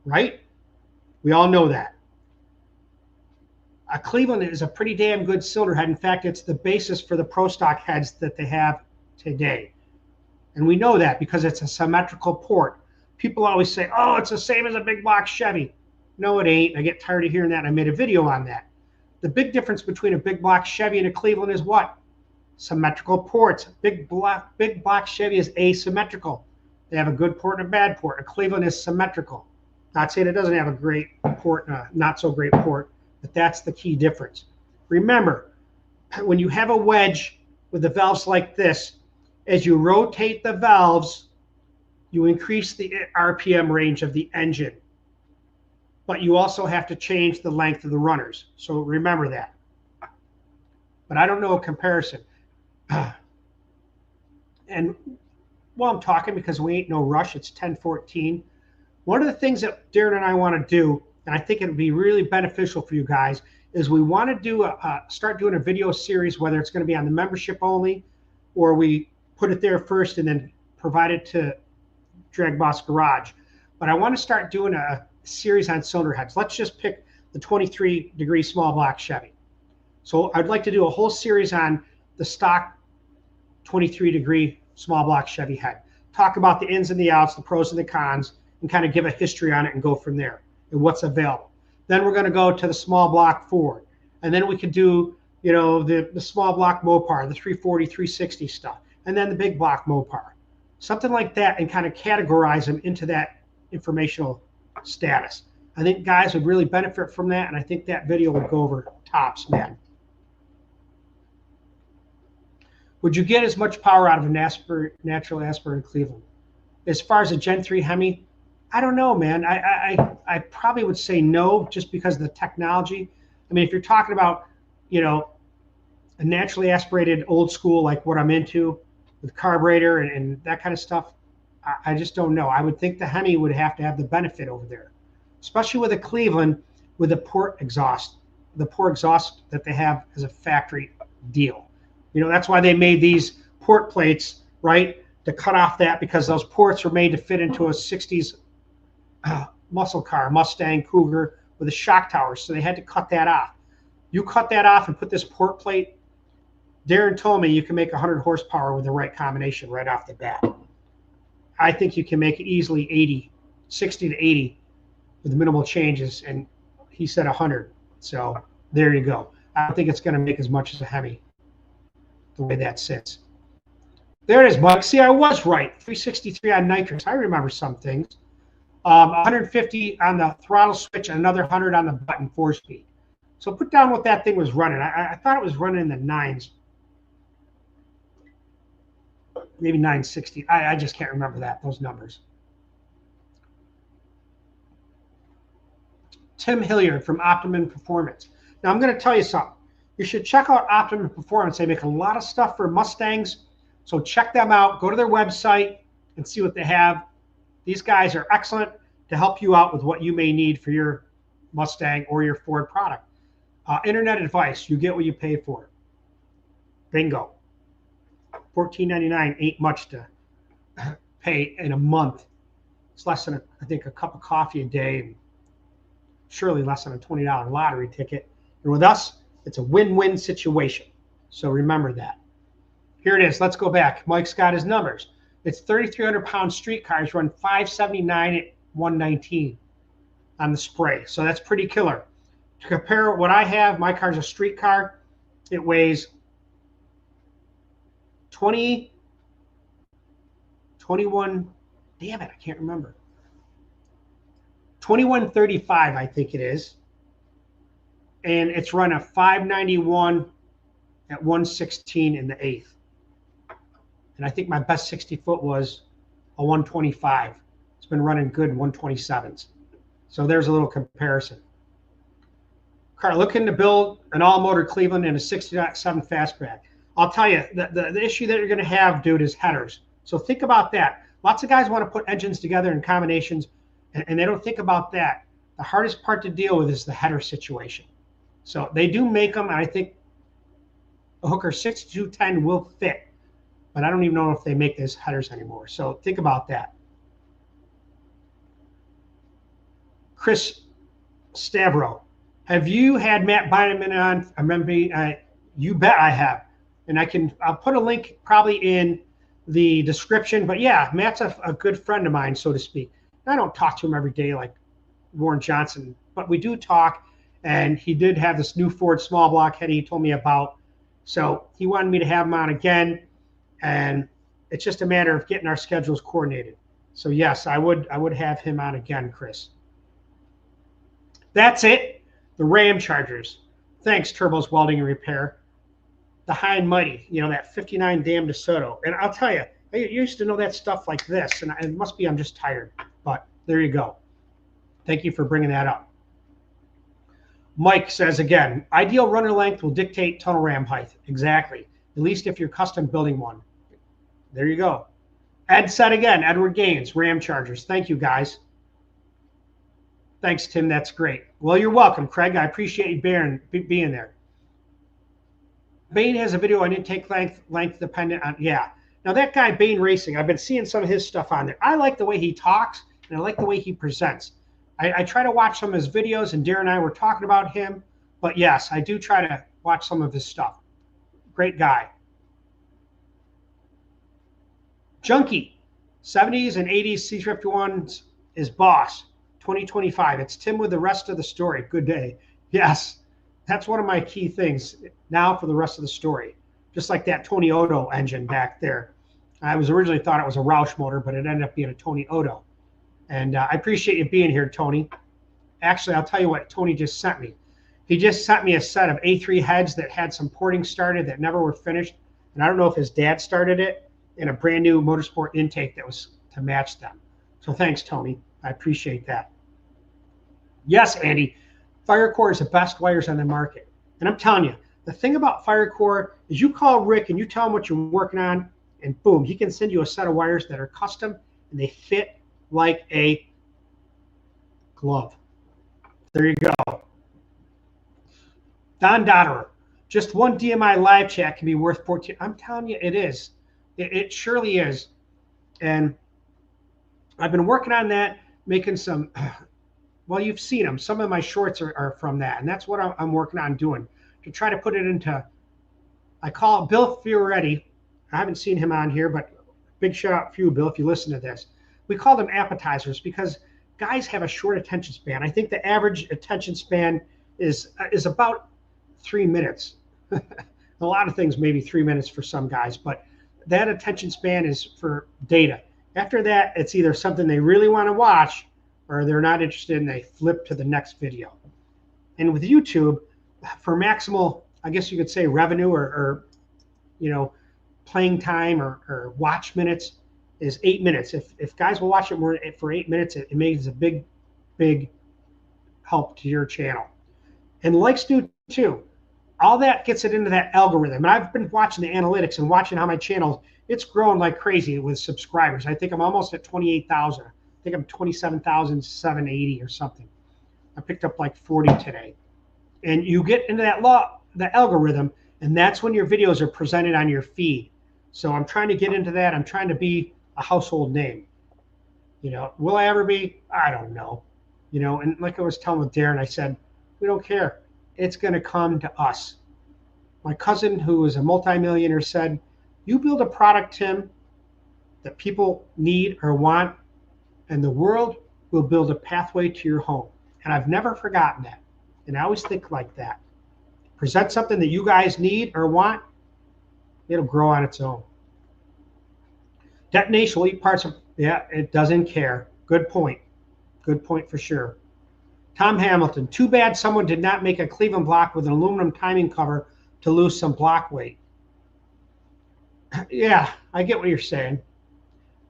right? We all know that. A Cleveland is a pretty damn good cylinder head. In fact, it's the basis for the Pro Stock heads that they have today. And we know that because it's a symmetrical port. People always say, oh, it's the same as a big block Chevy. No, it ain't. I get tired of hearing that. I made a video on that. The big difference between a big block Chevy and a Cleveland is what? Symmetrical ports. Big block Chevy is asymmetrical. They have a good port and a bad port. A Cleveland is symmetrical. Not saying it doesn't have a great port and a not so great port, but that's the key difference. Remember, when you have a wedge with the valves like this, as you rotate the valves, you increase the RPM range of the engine. But you also have to change the length of the runners. So remember that. But I don't know a comparison. And while I'm talking, because we ain't no rush, it's 10:14. One of the things that Darren and I want to do, and I think it would be really beneficial for you guys, is we want to do start doing a video series, whether it's going to be on the membership only, or we put it there first and then provide it to DragBoss Garage. But I want to start doing a series on cylinder heads. Let's just pick the 23-degree small block Chevy. So I'd like to do a whole series on the stock 23-degree small block Chevy head. Talk about the ins and the outs, the pros and the cons, and kind of give a history on it and go from there and what's available. Then we're going to go to the small block Ford. And then we could do, you know, the small block Mopar, the 340, 360 stuff. And then the big block Mopar. Something like that, and kind of categorize them into that informational status. I think guys would really benefit from that, and I think that video would go over tops, man. Would you get as much power out of a natural aspirated Cleveland? As far as a Gen 3 Hemi, I don't know, man. I probably would say no, just because of the technology. I mean, if you're talking about, you know, a naturally aspirated old school like what I'm into with carburetor and that kind of stuff, I just don't know. I would think the Hemi would have to have the benefit over there, especially with a Cleveland with a port exhaust, the port exhaust that they have as a factory deal. You know, that's why they made these port plates, right, to cut off that, because those ports were made to fit into a 60s muscle car, Mustang, Cougar, with a shock tower. So they had to cut that off. You cut that off and put this port plate, Darren told me you can make 100 horsepower with the right combination right off the bat. I think you can make it easily 80, 60 to 80 with minimal changes, and he said 100. So there you go. I don't think it's going to make as much as a Hemi, the way that sits. There it is, Mike. See, I was right. 363 on nitrous. I remember some things. 150 on the throttle switch and another 100 on the button 4-speed. So put down what that thing was running. I thought it was running in the 9s. Maybe 960. I just can't remember those numbers. Tim Hilliard from Optimum Performance. Now I'm going to tell you something. You should check out Optimum Performance. They make a lot of stuff for Mustangs. So check them out. Go to their website and see what they have. These guys are excellent to help you out with what you may need for your Mustang or your Ford product. Internet advice. You get what you pay for. Bingo. $14.99 ain't much to pay in a month. It's less than, I think, a cup of coffee a day, and surely less than a $20 lottery ticket. And with us, it's a win-win situation. So remember that. Here it is. Let's go back. Mike's got his numbers. It's 3,300-pound street cars run 579 at 119 on the spray. So that's pretty killer. To compare what I have, my car's a street car. It weighs 21, damn it, I can't remember. 2135, I think it is. And it's run a 591 at 116 in the eighth. And I think my best 60-foot was a 125. It's been running good 127s. So there's a little comparison. Carl, looking to build an all-motor Cleveland and a 60.7 fastback. I'll tell you, the issue that you're going to have, dude, is headers. So think about that. Lots of guys want to put engines together in combinations, and they don't think about that. The hardest part to deal with is the header situation. So they do make them, and I think a Hooker 6210 will fit, but I don't even know if they make those headers anymore. So think about that. Chris Stavro, have you had Matt Beineman on? I remember, you bet I have. And I'll put a link probably in the description. But yeah, Matt's a good friend of mine, so to speak. I don't talk to him every day like Warren Johnson, but we do talk. And he did have this new Ford small block head he told me about. So he wanted me to have him on again. And it's just a matter of getting our schedules coordinated. So yes, I would have him on again, Chris. That's it. The Ram Chargers. Thanks, Turbos Welding and Repair. The High and Mighty, you know, that 59 Dam DeSoto. And I'll tell you, I used to know that stuff like this, and it must be I'm just tired. But there you go. Thank you for bringing that up. Mike says again, ideal runner length will dictate tunnel ram height. Exactly. At least if you're custom building one. There you go. Ed said again, Edward Gaines, Ram Chargers. Thank you, guys. Thanks, Tim. That's great. Well, you're welcome, Craig. I appreciate you being there. Bain has a video on intake length dependent on, yeah. Now, that guy, Bain Racing, I've been seeing some of his stuff on there. I like the way he talks, and I like the way he presents. I try to watch some of his videos, and Darren and I were talking about him. But, yes, I do try to watch some of his stuff. Great guy. Junkie, 70s and 80s C51s is boss. 2025. It's Tim with the rest of the story. Good day. Yes, that's one of my key things now for the rest of the story. Just like that Tony Odo engine back there. I was originally thought it was a Roush motor, but it ended up being a Tony Odo. And I appreciate you being here, Tony. Actually, I'll tell you what Tony just sent me. He just sent me a set of A3 heads that had some porting started that never were finished. And I don't know if his dad started it, and a brand new motorsport intake that was to match them. So thanks, Tony. I appreciate that. Yes, Andy, FireCore is the best wires on the market. And I'm telling you, the thing about FireCore is you call Rick and you tell him what you're working on, and boom, he can send you a set of wires that are custom, and they fit like a glove. There you go. Don Dotterer, just one DMI live chat can be worth 14. I'm telling you, it is. It surely is. And I've been working on that, making some... Well, you've seen them. Some of my shorts are from that, and that's what I'm working on doing, to try to put it into, I call it Bill Fioretti. I haven't seen him on here, but big shout out for you, Bill, if you listen to this. We call them appetizers because guys have a short attention span. I think the average attention span is about 3 minutes. A lot of things, maybe 3 minutes for some guys, but that attention span is for data. After that, it's either something they really want to watch or they're not interested and they flip to the next video. And with YouTube, for maximal, I guess you could say revenue or you know, playing time or watch minutes is 8 minutes. If guys will watch it more for 8 minutes, it makes a big help to your channel. And likes do too. All that gets it into that algorithm. And I've been watching the analytics and watching how my channel, it's growing like crazy with subscribers. I think I'm almost at 28,000. I think I'm 27,780 or something. I picked up like 40 today. And you get into the algorithm, and that's when your videos are presented on your feed. So I'm trying to get into that. I'm trying to be a household name. You know, will I ever be? I don't know. You know, and like I was telling with Darren, I said, we don't care. It's going to come to us. My cousin, who is a multimillionaire, said, you build a product, Tim, that people need or want, and the world will build a pathway to your home. And I've never forgotten that. And I always think like that. Present something that you guys need or want, it'll grow on its own. Detonation will eat parts of, yeah, it doesn't care. Good point. Good point for sure. Tom Hamilton, too bad someone did not make a Cleveland block with an aluminum timing cover to lose some block weight. Yeah, I get what you're saying.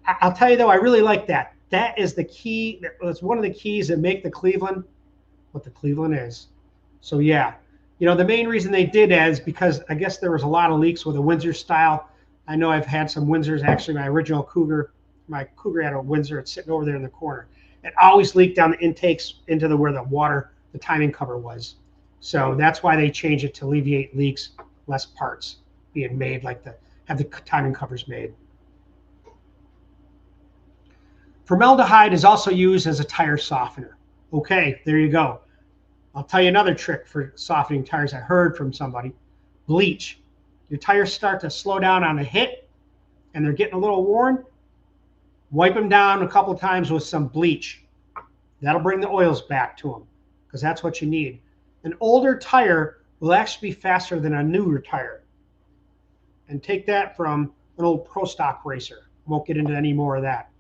I'll tell you though, I really like that. That is the key. That's one of the keys that make the Cleveland what the Cleveland is. So yeah, you know, the main reason they did that is because I guess there was a lot of leaks with a Windsor style. I know I've had some Windsors. Actually, my original Cougar, my Cougar had a Windsor. It's sitting over there in the corner. It always leaked down the intakes into where the water, the timing cover was. So that's why they changed it to alleviate leaks, less parts being made, like have the timing covers made. Formaldehyde is also used as a tire softener. Okay, there you go. I'll tell you another trick for softening tires I heard from somebody. Bleach. Your tires start to slow down on the hit and they're getting a little worn. Wipe them down a couple times with some bleach. That'll bring the oils back to them because that's what you need. An older tire will actually be faster than a newer tire. And take that from an old pro stock racer. Won't get into any more of that.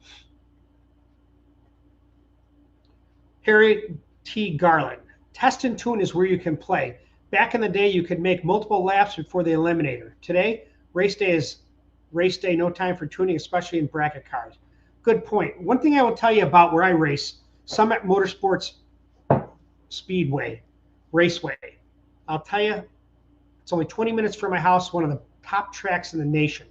Harry T. Garland. Test and tune is where you can play. Back in the day, you could make multiple laps before the eliminator. Today, race day is race day, no time for tuning, especially in bracket cars. Good point. One thing I will tell you about where I race, Summit Motorsports Speedway, Raceway. I'll tell you, it's only 20 minutes from my house, one of the top tracks in the nation.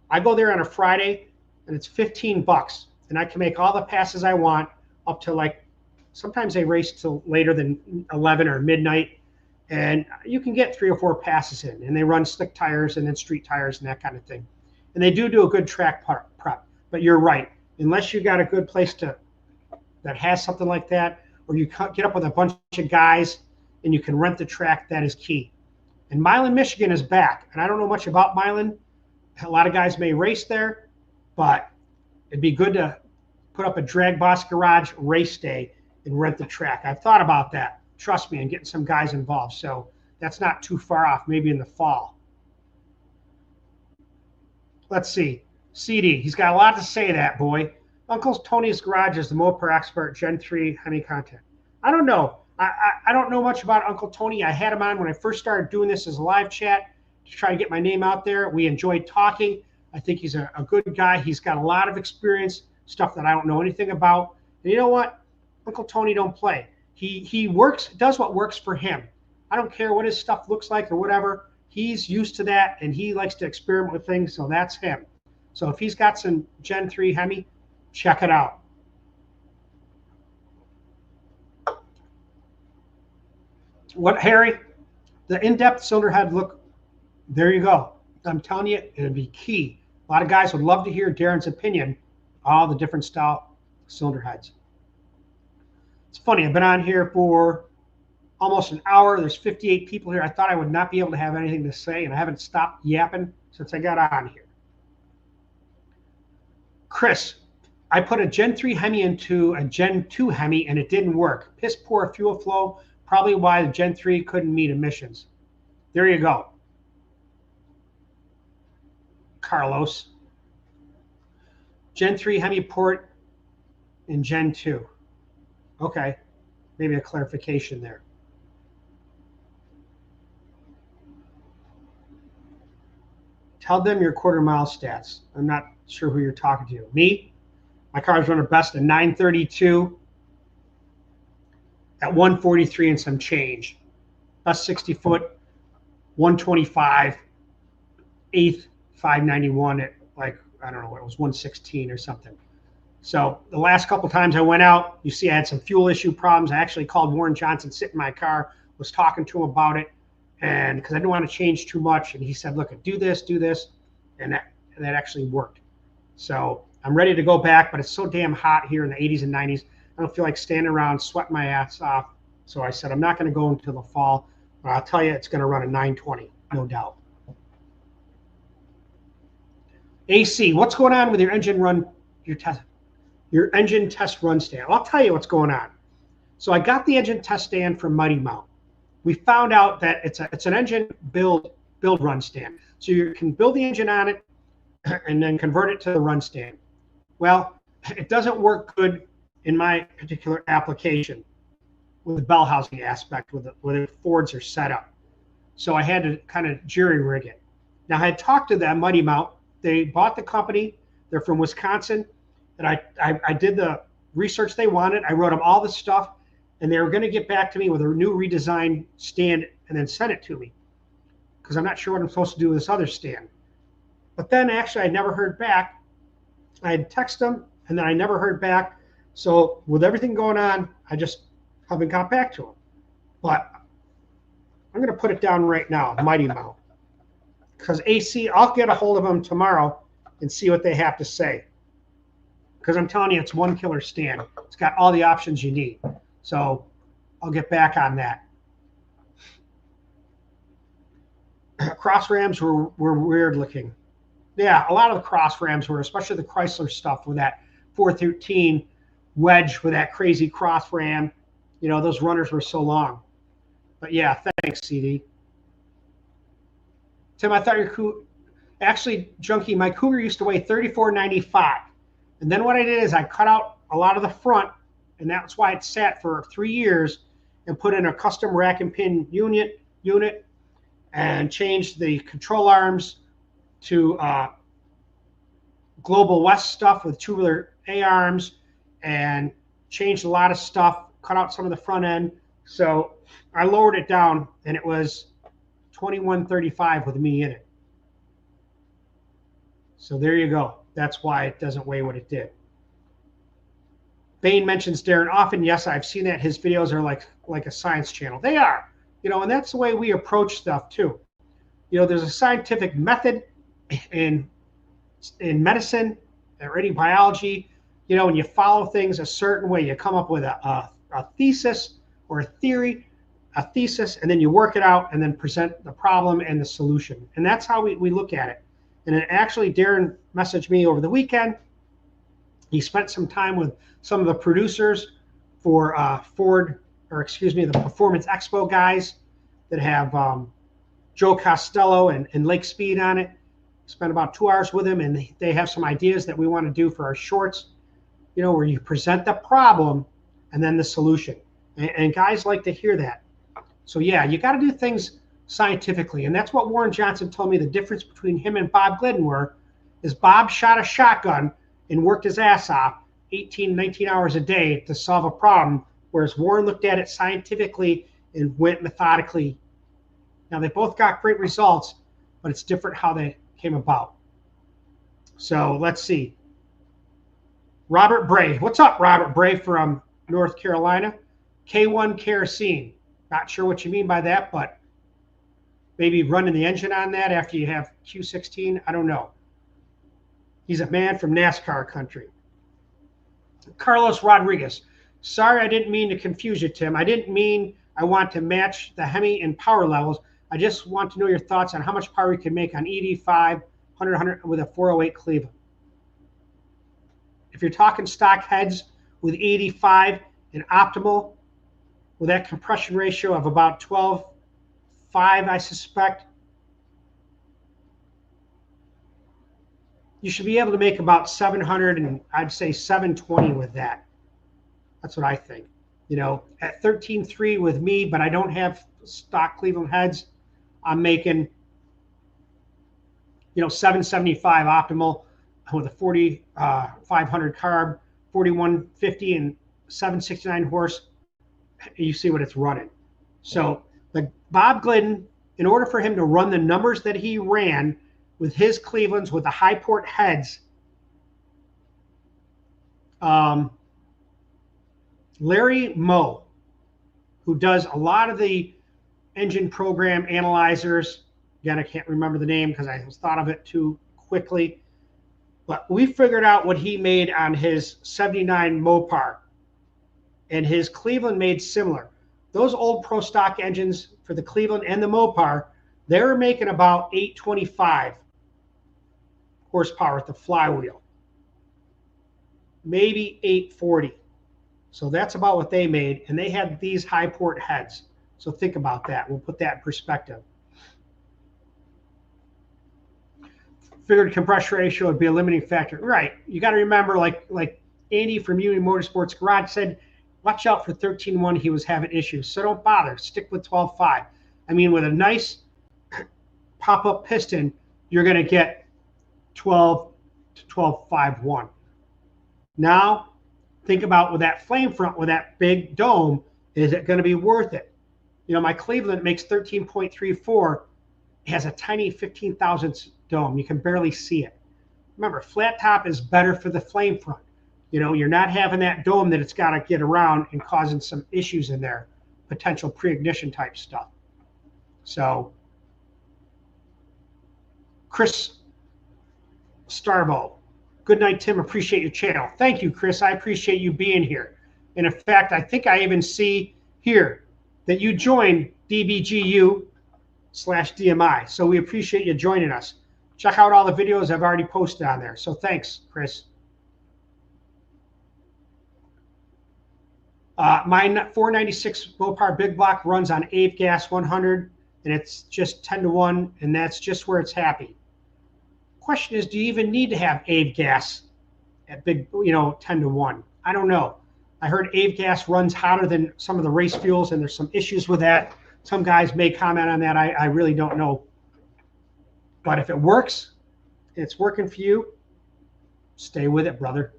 I go there on a Friday, and it's $15, and I can make all the passes I want up to like, sometimes they race till later than 11 or midnight, and you can get 3 or 4 passes in, and they run slick tires and then street tires and that kind of thing. And they do a good track prep, but you're right. Unless you got a good place that has something like that, or you get up with a bunch of guys and you can rent the track, that is key. And Milan, Michigan is back, and I don't know much about Milan. A lot of guys may race there, but it'd be good to put up a DragBoss Garage race day and rent the track. I've thought about that, trust me, and getting some guys involved. So that's not too far off, maybe in the fall. Let's see. CD, he's got a lot to say, that boy. Uncle Tony's Garage is the Mopar expert, Gen 3 Hemi content. I don't know. I don't know much about Uncle Tony. I had him on when I first started doing this as a live chat to try to get my name out there. We enjoyed talking. I think he's a good guy. He's got a lot of experience, stuff that I don't know anything about. And you know what? Uncle Tony don't play. He does what works for him. I don't care what his stuff looks like or whatever. He's used to that, and he likes to experiment with things, so that's him. So if he's got some Gen 3 Hemi, check it out. What, Harry? The in-depth cylinder head look, there you go. I'm telling you, it'd be key. A lot of guys would love to hear Darren's opinion on all the different style cylinder heads. It's funny, I've been on here for almost an hour. There's 58 people here. I thought I would not be able to have anything to say, and I haven't stopped yapping since I got on here. Chris, I put a Gen 3 Hemi into a Gen 2 Hemi, and it didn't work. Piss poor fuel flow, probably why the Gen 3 couldn't meet emissions. There you go. Carlos. Gen 3 Hemi port in Gen 2. Okay, maybe a clarification there. Tell them your quarter mile stats. I'm not sure who you're talking to. Me? My car's running best at 932 at 143 and some change. Best 60 foot, 125, eighth 591 at like, I don't know, it was 116 or something. So the last couple times I went out, you see I had some fuel issue problems. I actually called Warren Johnson, sitting in my car, was talking to him about it, and because I didn't want to change too much. And he said, look, do this, and that actually worked. So I'm ready to go back, but it's so damn hot here in the 80s and 90s. I don't feel like standing around sweating my ass off. So I said, I'm not going to go until the fall, but I'll tell you, it's going to run a 920, no doubt. AC, what's going on with your engine run, your engine test run stand? I'll tell you what's going on. So I got the engine test stand from Mighty Mount. We found out that it's an engine build run stand. So you can build the engine on it and then convert it to the run stand. Well, it doesn't work good in my particular application with the bell housing aspect, with the way the Fords are set up. So I had to kind of jury rig it. Now I had talked to them, Mighty Mount. They bought the company. They're from Wisconsin. And I did the research they wanted. I wrote them all the stuff, and they were going to get back to me with a new redesigned stand and then send it to me, because I'm not sure what I'm supposed to do with this other stand. But then actually I never heard back. I had texted them, and then I never heard back. So with everything going on, I just haven't got back to them. But I'm going to put it down right now, Mighty Mount, because AC, I'll get a hold of them tomorrow and see what they have to say. Because I'm telling you, it's one killer stand. It's got all the options you need. So I'll get back on that. Cross rams were weird looking. Yeah, a lot of the cross rams were, especially the Chrysler stuff with that 413 wedge with that crazy cross ram. You know, those runners were so long. But yeah, thanks, CD. Tim, I thought your Cougar, actually, Junkie, my Cougar used to weigh 34.95. And then what I did is I cut out a lot of the front, and that's why it sat for 3 years, and put in a custom rack and pin unit, and changed the control arms to Global West stuff with tubular A-arms, and changed a lot of stuff, cut out some of the front end. So I lowered it down, and it was 21.35 with me in it. So there you go. That's why it doesn't weigh what it did. Bain mentions Darren often. Yes, I've seen that. His videos are like a science channel. They are, you know, and that's the way we approach stuff too. You know, there's a scientific method in medicine or any biology. You know, when you follow things a certain way, you come up with a thesis or a theory, a thesis, and then you work it out and then present the problem and the solution. And that's how we look at it. And then actually, Darren messaged me over the weekend. He spent some time with some of the producers for the Performance Expo guys that have Joe Costello and Lake Speed on it. Spent about 2 hours with him, and they have some ideas that we want to do for our shorts, you know, where you present the problem and then the solution. And guys like to hear that. So yeah, you got to do things scientifically. And that's what Warren Johnson told me the difference between him and Bob Glidden is Bob shot a shotgun and worked his ass off 18, 19 hours a day to solve a problem, whereas Warren looked at it scientifically and went methodically. Now, they both got great results, but it's different how they came about. So let's see. Robert Bray. What's up, Robert Bray from North Carolina? K1 kerosene. Not sure what you mean by that, but maybe running the engine on that after you have Q16. I don't know. He's a man from NASCAR country. Carlos Rodriguez. Sorry, I didn't mean to confuse you, Tim. I didn't mean I want to match the Hemi in power levels. I just want to know your thoughts on how much power you can make on ED5 100 with a 408 Cleveland. If you're talking stock heads with 85 and optimal, with that compression ratio of about 12.5, I suspect, you should be able to make about 700 and I'd say 720 with that. That's what I think. You know, at 13.3 with me, but I don't have stock Cleveland heads, I'm making, you know, 775 optimal with a 4,500 carb, 4150 and 769 horse. You see what it's running. So the Bob Glidden, in order for him to run the numbers that he ran with his Clevelands with the high port heads, Larry Moe, who does a lot of the engine program analyzers, again, I can't remember the name because I thought of it too quickly, but we figured out what he made on his 79 Mopar, and his Cleveland made similar. Those old pro stock engines for the Cleveland and the Mopar, they were making about 825 horsepower at the flywheel, maybe 840. So that's about what they made, and they had these high port heads. So think about that. We'll put that in perspective. Figured compression ratio would be a limiting factor. Right. You got to remember, like Andy from Union Motorsports Garage said, watch out for 13.1. He was having issues. So don't bother. Stick with 12.5. I mean, with a nice pop-up piston, you're going to get 12 to 12.51. Now, think about with that flame front, with that big dome, is it going to be worth it? You know, my Cleveland makes 13.34. It has a tiny 15 thousandths dome. You can barely see it. Remember, flat top is better for the flame front. You know, you're not having that dome that it's got to get around and causing some issues in there, potential pre-ignition type stuff. So, Chris Starbo, good night, Tim. Appreciate your channel. Thank you, Chris. I appreciate you being here. And in fact, I think I even see here that you joined DBGU/DMI. So we appreciate you joining us. Check out all the videos I've already posted on there. So thanks, Chris. My 496 low power big block runs on Ave gas 100, and it's just 10 to 1, and that's just where it's happy. Question is, do you even need to have Ave gas at big, 10 to 1? I don't know. I heard Ave gas runs hotter than some of the race fuels, and there's some issues with that. Some guys may comment on that. I really don't know. But if it works, it's working for you, stay with it, brother.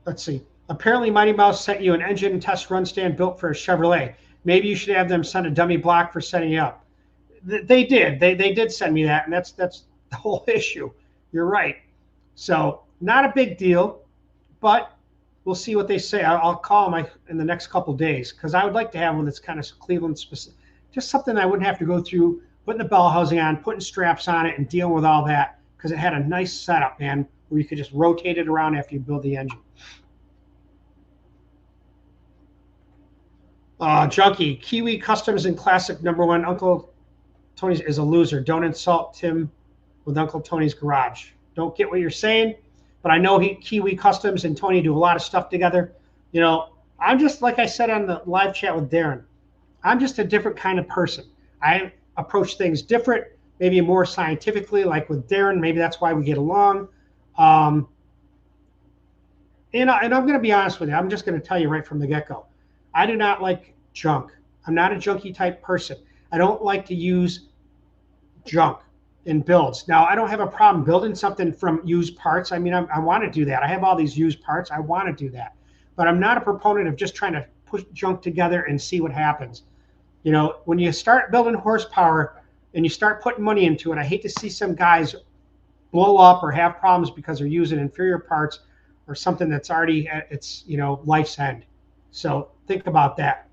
Let's see. Apparently, Mighty Mouse sent you an engine and test run stand built for a Chevrolet. Maybe you should have them send a dummy block for setting it up. They did. They did send me that, and that's the whole issue. You're right. So not a big deal, but we'll see what they say. I'll call them in the next couple of days because I would like to have one that's kind of Cleveland specific, just something I wouldn't have to go through putting the bell housing on, putting straps on it, and dealing with all that because it had a nice setup, man, where you could just rotate it around after you build the engine. Junkie, Kiwi Customs and Classic #1. Uncle Tony's is a loser. Don't insult Tim with Uncle Tony's Garage. Don't get what you're saying, but I know Kiwi Customs and Tony do a lot of stuff together. You know, I'm just, like I said on the live chat with Darren, I'm just a different kind of person. I approach things different, maybe more scientifically, like with Darren. Maybe that's why we get along. And I'm going to be honest with you. I'm just going to tell you right from the get-go. I do not like junk. I'm not a junkie type person. I don't like to use junk in builds. Now, I don't have a problem building something from used parts. I mean, I want to do that. I have all these used parts. I want to do that. But I'm not a proponent of just trying to push junk together and see what happens. You know, when you start building horsepower and you start putting money into it, I hate to see some guys blow up or have problems because they're using inferior parts or something that's already at its, life's end. So think about that.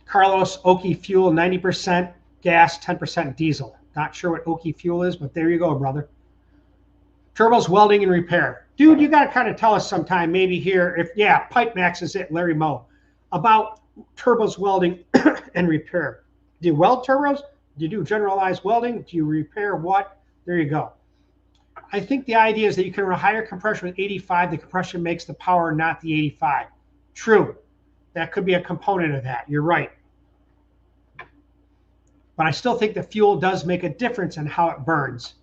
Carlos, Oki fuel, 90% gas, 10% diesel. Not sure what Oki fuel is, but there you go, brother. Turbos, welding, and repair. Dude, you got to kind of tell us sometime, maybe here, Pipe Max is it, Larry Moe, about turbos, welding, and repair. Do you weld turbos? Do you do generalized welding? Do you repair what? There you go. I think the idea is that you can run higher compression with 85. The compression makes the power, not the 85. True. That could be a component of that. You're right. But I still think the fuel does make a difference in how it burns.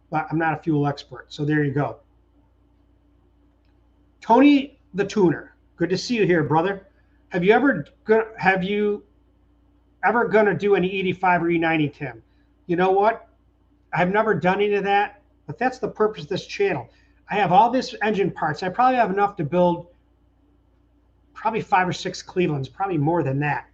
But I'm not a fuel expert, so there you go. Tony the Tuner, good to see you here, brother. Have you ever gonna do any 85 or E90, Tim? You know what? I've never done any of that, but that's the purpose of this channel. I have all this engine parts. I probably have enough to build probably 5 or 6 Clevelands, probably more than that.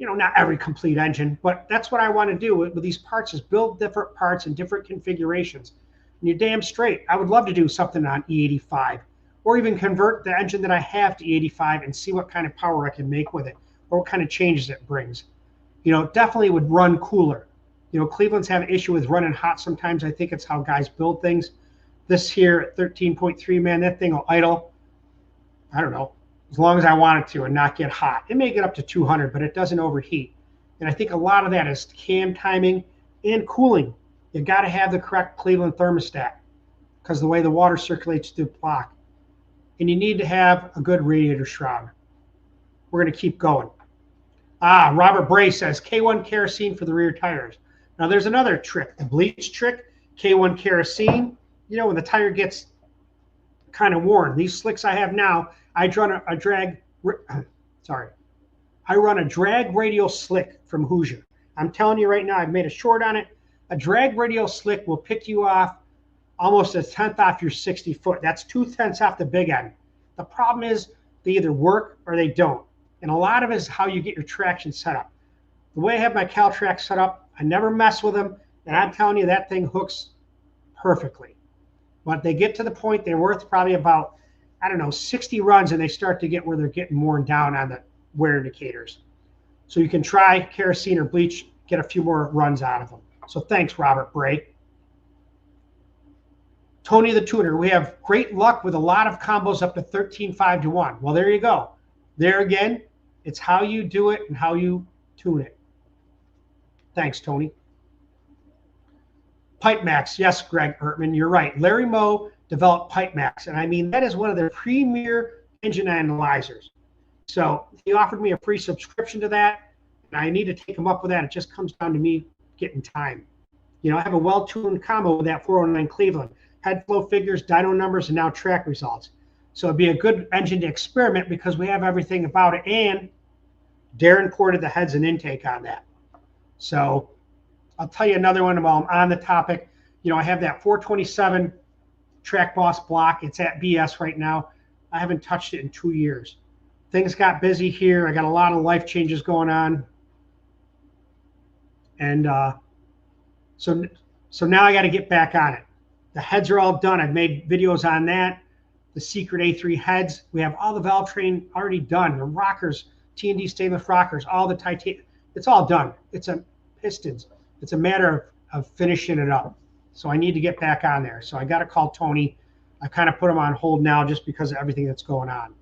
Not every complete engine, but that's what I want to do with these parts is build different parts in different configurations. And you're damn straight. I would love to do something on E85 or even convert the engine that I have to E85 and see what kind of power I can make with it or what kind of changes it brings. Definitely would run cooler. Cleveland's have an issue with running hot sometimes. I think it's how guys build things. This here, 13.3, man, that thing will idle, I don't know, as long as I want it to and not get hot. It may get up to 200, but it doesn't overheat. And I think a lot of that is cam timing and cooling. You got to have the correct Cleveland thermostat because the way the water circulates through the block. And you need to have a good radiator shroud. We're going to keep going. Robert Bray says K1 kerosene for the rear tires. Now there's another trick, the bleach trick, K1 kerosene. When the tire gets kind of worn. These slicks I have now, I run a drag, sorry, I run a drag radial slick from Hoosier. I'm telling you right now, I've made a short on it. A drag radial slick will pick you off almost a tenth off your 60 foot. That's 2/10 off the big end. The problem is they either work or they don't. And a lot of it is how you get your traction set up. The way I have my CalTrack set up, I never mess with them. And I'm telling you, that thing hooks perfectly. But they get to the point they're worth probably about, I don't know, 60 runs, and they start to get where they're getting worn down on the wear indicators. So you can try kerosene or bleach, get a few more runs out of them. So thanks, Robert Bray. Tony the Tuner, we have great luck with a lot of combos up to 13.5 to 1. Well, there you go. There again, it's how you do it and how you tune it. Thanks, Tony. Pipe Max, yes, Greg Ertman, you're right. Larry Moe developed Pipe Max, and I mean, that is one of their premier engine analyzers. So he offered me a free subscription to that, and I need to take him up with that. It just comes down to me getting time. You know, I have a well-tuned combo with that 409 Cleveland. Head flow figures, dyno numbers, and now track results. So it'd be a good engine to experiment because we have everything about it. And Darren ported the heads and intake on that. So I'll tell you another one while I'm on the topic. You know, I have that 427 DragBoss block. It's at BS right now. I haven't touched it in 2 years. Things got busy here. I got a lot of life changes going on. And so now I got to get back on it. The heads are all done. I've made videos on that. The secret A3 heads. We have all the valve train already done. The rockers, T&D stainless rockers, all the titanium. It's all done. It's a pistons. It's a matter of finishing it up. So I need to get back on there. So I got to call Tony. I kind of put him on hold now just because of everything that's going on.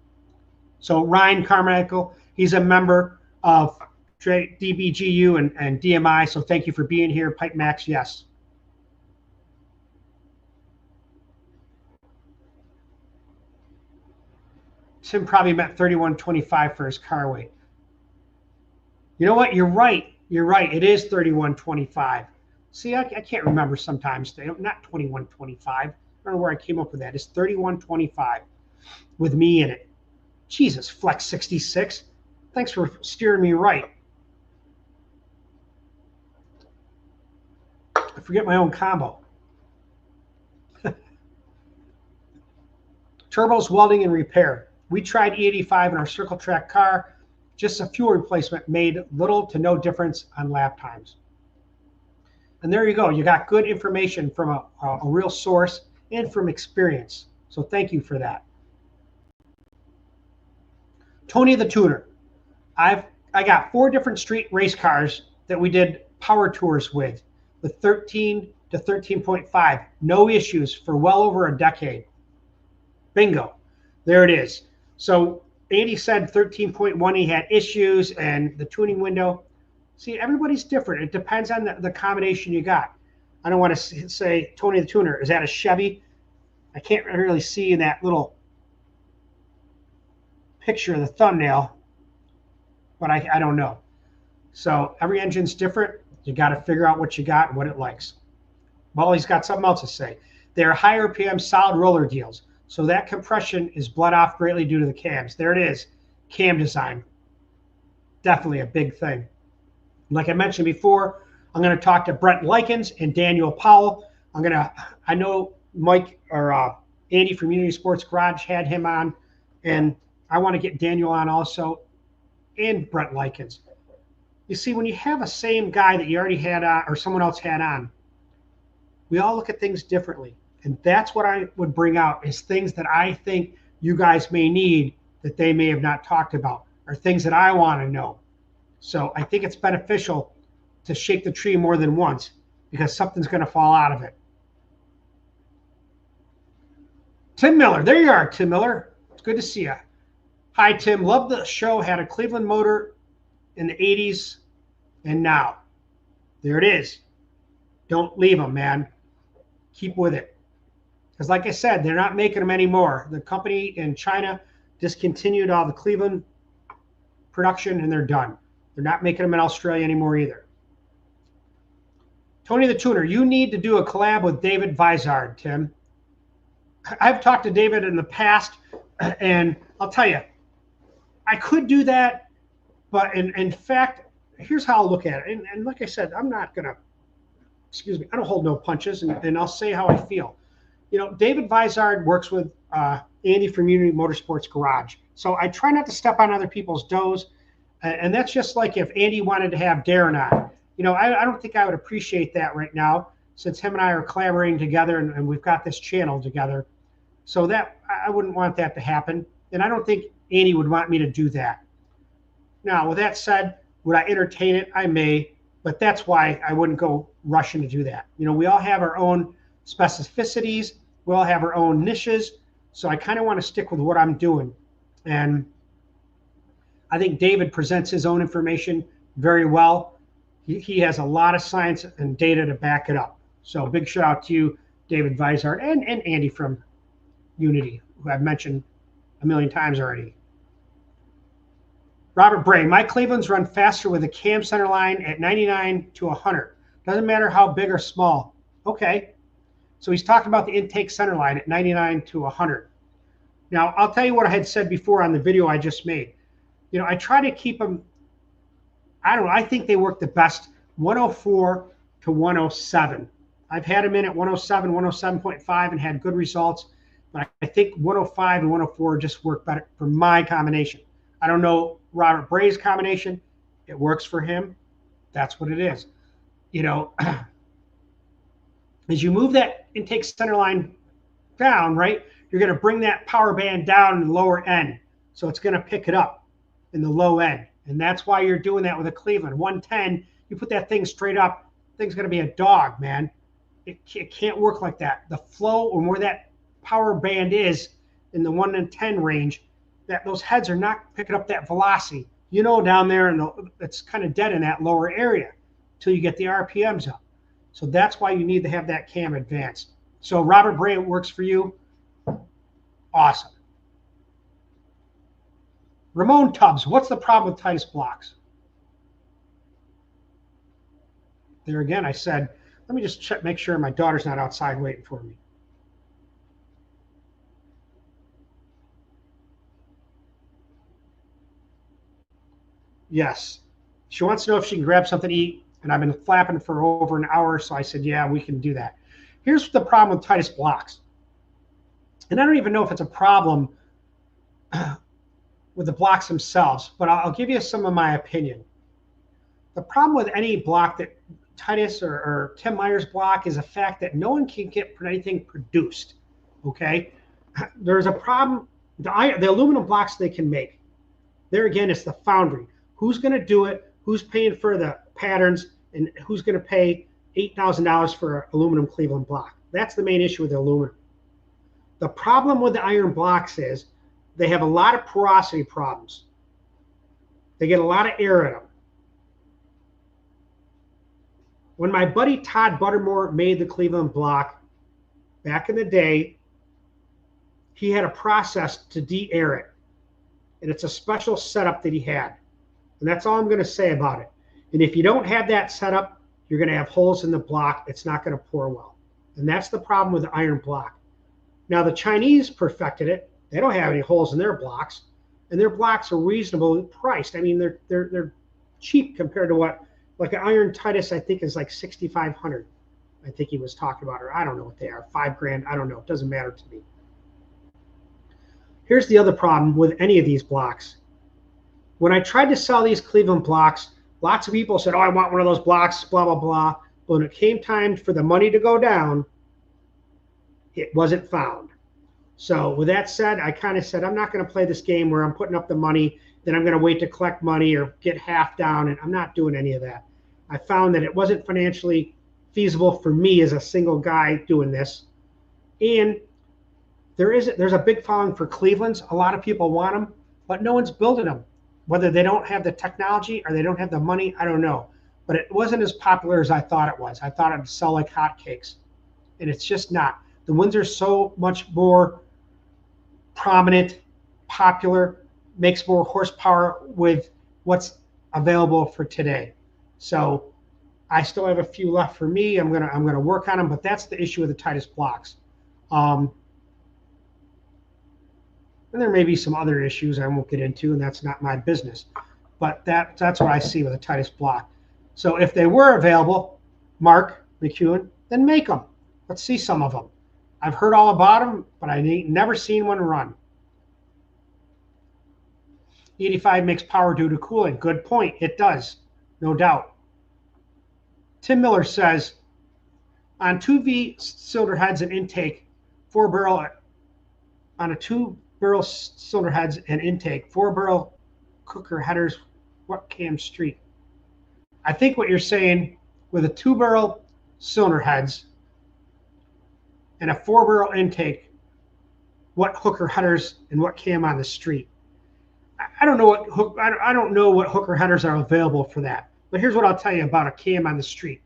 So Ryan Carmichael, he's a member of DBGU and DMI. So thank you for being here. Pipe Max, yes. Tim probably meant 31.25 for his car weight. You know what? You're right. You're right. It is 31.25. See, I can't remember sometimes. Not 21.25. I don't know where I came up with that. It's 31.25 with me in it. Jesus, Flex 66. Thanks for steering me right. I forget my own combo. Turbos, welding, and repair. We tried E85 in our Circle Track car. Just a fuel replacement made little to no difference on lap times. And there you go. You got good information from a real source and from experience. So thank you for that. Tony the Tuner. I got 4 different street race cars that we did power tours with 13 to 13.5. No issues for well over a decade. Bingo. There it is. So Andy said 13.1 he had issues and the tuning window. See, everybody's different. It depends on the combination you got. I don't want to say Tony the Tuner. Is that a Chevy? I can't really see in that little picture of the thumbnail, but I don't know. So every engine's different. You got to figure out what you got and what it likes. Well, he's got something else to say. They're high RPM solid roller deals. So that compression is bled off greatly due to the cams. There it is. Cam design. Definitely a big thing. Like I mentioned before, I'm going to talk to Brent Likens and Daniel Powell. I know Mike or Andy from Unity Sports Garage had him on, and I want to get Daniel on also, and Brent Likens. You see, when you have a same guy that you already had on or someone else had on, we all look at things differently. And that's what I would bring out is things that I think you guys may need that they may have not talked about, or things that I want to know. So I think it's beneficial to shake the tree more than once because something's going to fall out of it. Tim Miller. There you are, Tim Miller. It's good to see you. Hi, Tim. Love the show. Had a Cleveland motor in the 80s and now. There it is. Don't leave them, man. Keep with it. Because like I said, they're not making them anymore. The company in China discontinued all the Cleveland production and they're done. They're not making them in Australia anymore either. Tony the Tuner, you need to do a collab with David Vizard, Tim. I've talked to David in the past, and I'll tell you, I could do that, but in fact, here's how I'll look at it. And like I said, I'm not gonna, excuse me, I don't hold no punches, and I'll say how I feel. You know, David Vizard works with Andy from Unity Motorsports Garage, so I try not to step on other people's toes, and that's just like if Andy wanted to have Darren on. You know, I don't think I would appreciate that right now, since him and I are collaborating together, and we've got this channel together. So that I wouldn't want that to happen, and I don't think Andy would want me to do that. Now, with that said, would I entertain it? I may, but that's why I wouldn't go rushing to do that. You know, we all have our own specificities. We all have our own niches. So I kind of want to stick with what I'm doing. And I think David presents his own information very well. He has a lot of science and data to back it up. So big shout out to you, David Vizard, and Andy from Unity, who I've mentioned a million times already. Robert Bray, my Clevelands run faster with a cam center line at 99 to 100. Doesn't matter how big or small. Okay. So he's talking about the intake center line at 99 to 100. Now, I'll tell you what I had said before on the video I just made. You know, I try to keep them, I don't know, I think they work the best 104 to 107. I've had them in at 107, 107.5 and had good results. But I think 105 and 104 just work better for my combination. I don't know Robert Bray's combination. It works for him. That's what it is. You know, as you move that intake center line down, right, you're going to bring that power band down in the lower end. So it's going to pick it up in the low end. And that's why you're doing that with a Cleveland. 110, you put that thing straight up, thing's going to be a dog, man. It can't work like that. The flow and where that power band is in the 1 and 10 range, that those heads are not picking up that velocity. You know, down there, and it's kind of dead in that lower area until you get the RPMs up. So that's why you need to have that cam advanced. So Robert Bray, it works for you. Awesome. Ramon Tubbs, what's the problem with Titus blocks? There again, I said, let me just check, make sure my daughter's not outside waiting for me. Yes. She wants to know if she can grab something to eat, and I've been flapping for over an hour, so I said, yeah, we can do that. Here's the problem with Titus blocks. And I don't even know if it's a problem with the blocks themselves, but I'll give you some of my opinion. The problem with any block that Titus or Tim Meyer's block is the fact that no one can get anything produced, okay? There's a problem. The aluminum blocks they can make, there again, it's the foundry. Who's going to do it? Who's paying for the patterns? And who's going to pay $8,000 for an aluminum Cleveland block? That's the main issue with the aluminum. The problem with the iron blocks is they have a lot of porosity problems. They get a lot of air in them. When my buddy Todd Buttermore made the Cleveland block back in the day, he had a process to de-air it. And it's a special setup that he had. And that's all I'm going to say about it. And if you don't have that setup, you're going to have holes in the block. It's not going to pour well. And that's the problem with the iron block. Now, the Chinese perfected it. They don't have any holes in their blocks. And their blocks are reasonably priced. I mean, they're cheap compared to what, like an iron Titus, I think, is like $6,500. I think he was talking about, or I don't know what they are, $5,000. I don't know. It doesn't matter to me. Here's the other problem with any of these blocks. When I tried to sell these Cleveland blocks, lots of people said, oh, I want one of those blocks, blah, blah, blah. But when it came time for the money to go down, it wasn't found. So with that said, I kind of said, I'm not going to play this game where I'm putting up the money, then I'm going to wait to collect money or get half down, and I'm not doing any of that. I found that it wasn't financially feasible for me as a single guy doing this. And there's a big following for Clevelands. A lot of people want them, but no one's building them. Whether they don't have the technology or they don't have the money, I don't know. But it wasn't as popular as I thought it was. I thought it would sell like hotcakes, and it's just not. The Windsor's so much more prominent, popular, makes more horsepower with what's available for today. So I still have a few left for me. I'm gonna work on them, but that's the issue with the Titus blocks. And there may be some other issues I won't get into, and that's not my business. But that's what I see with a Titus block. So if they were available, Mark McEwen, then make them. Let's see some of them. I've heard all about them, but I ain't never seen one run. 85 makes power due to cooling. Good point. It does, no doubt. Tim Miller says, on 2V cylinder heads and intake, 4-barrel on a 2-barrel cylinder heads and intake, 4-barrel cooker headers, what cam street? I think what you're saying with a 2-barrel cylinder heads and a 4-barrel intake, what hooker headers and what cam on the street. I don't know what hooker headers are available for that. But here's what I'll tell you about a cam on the street.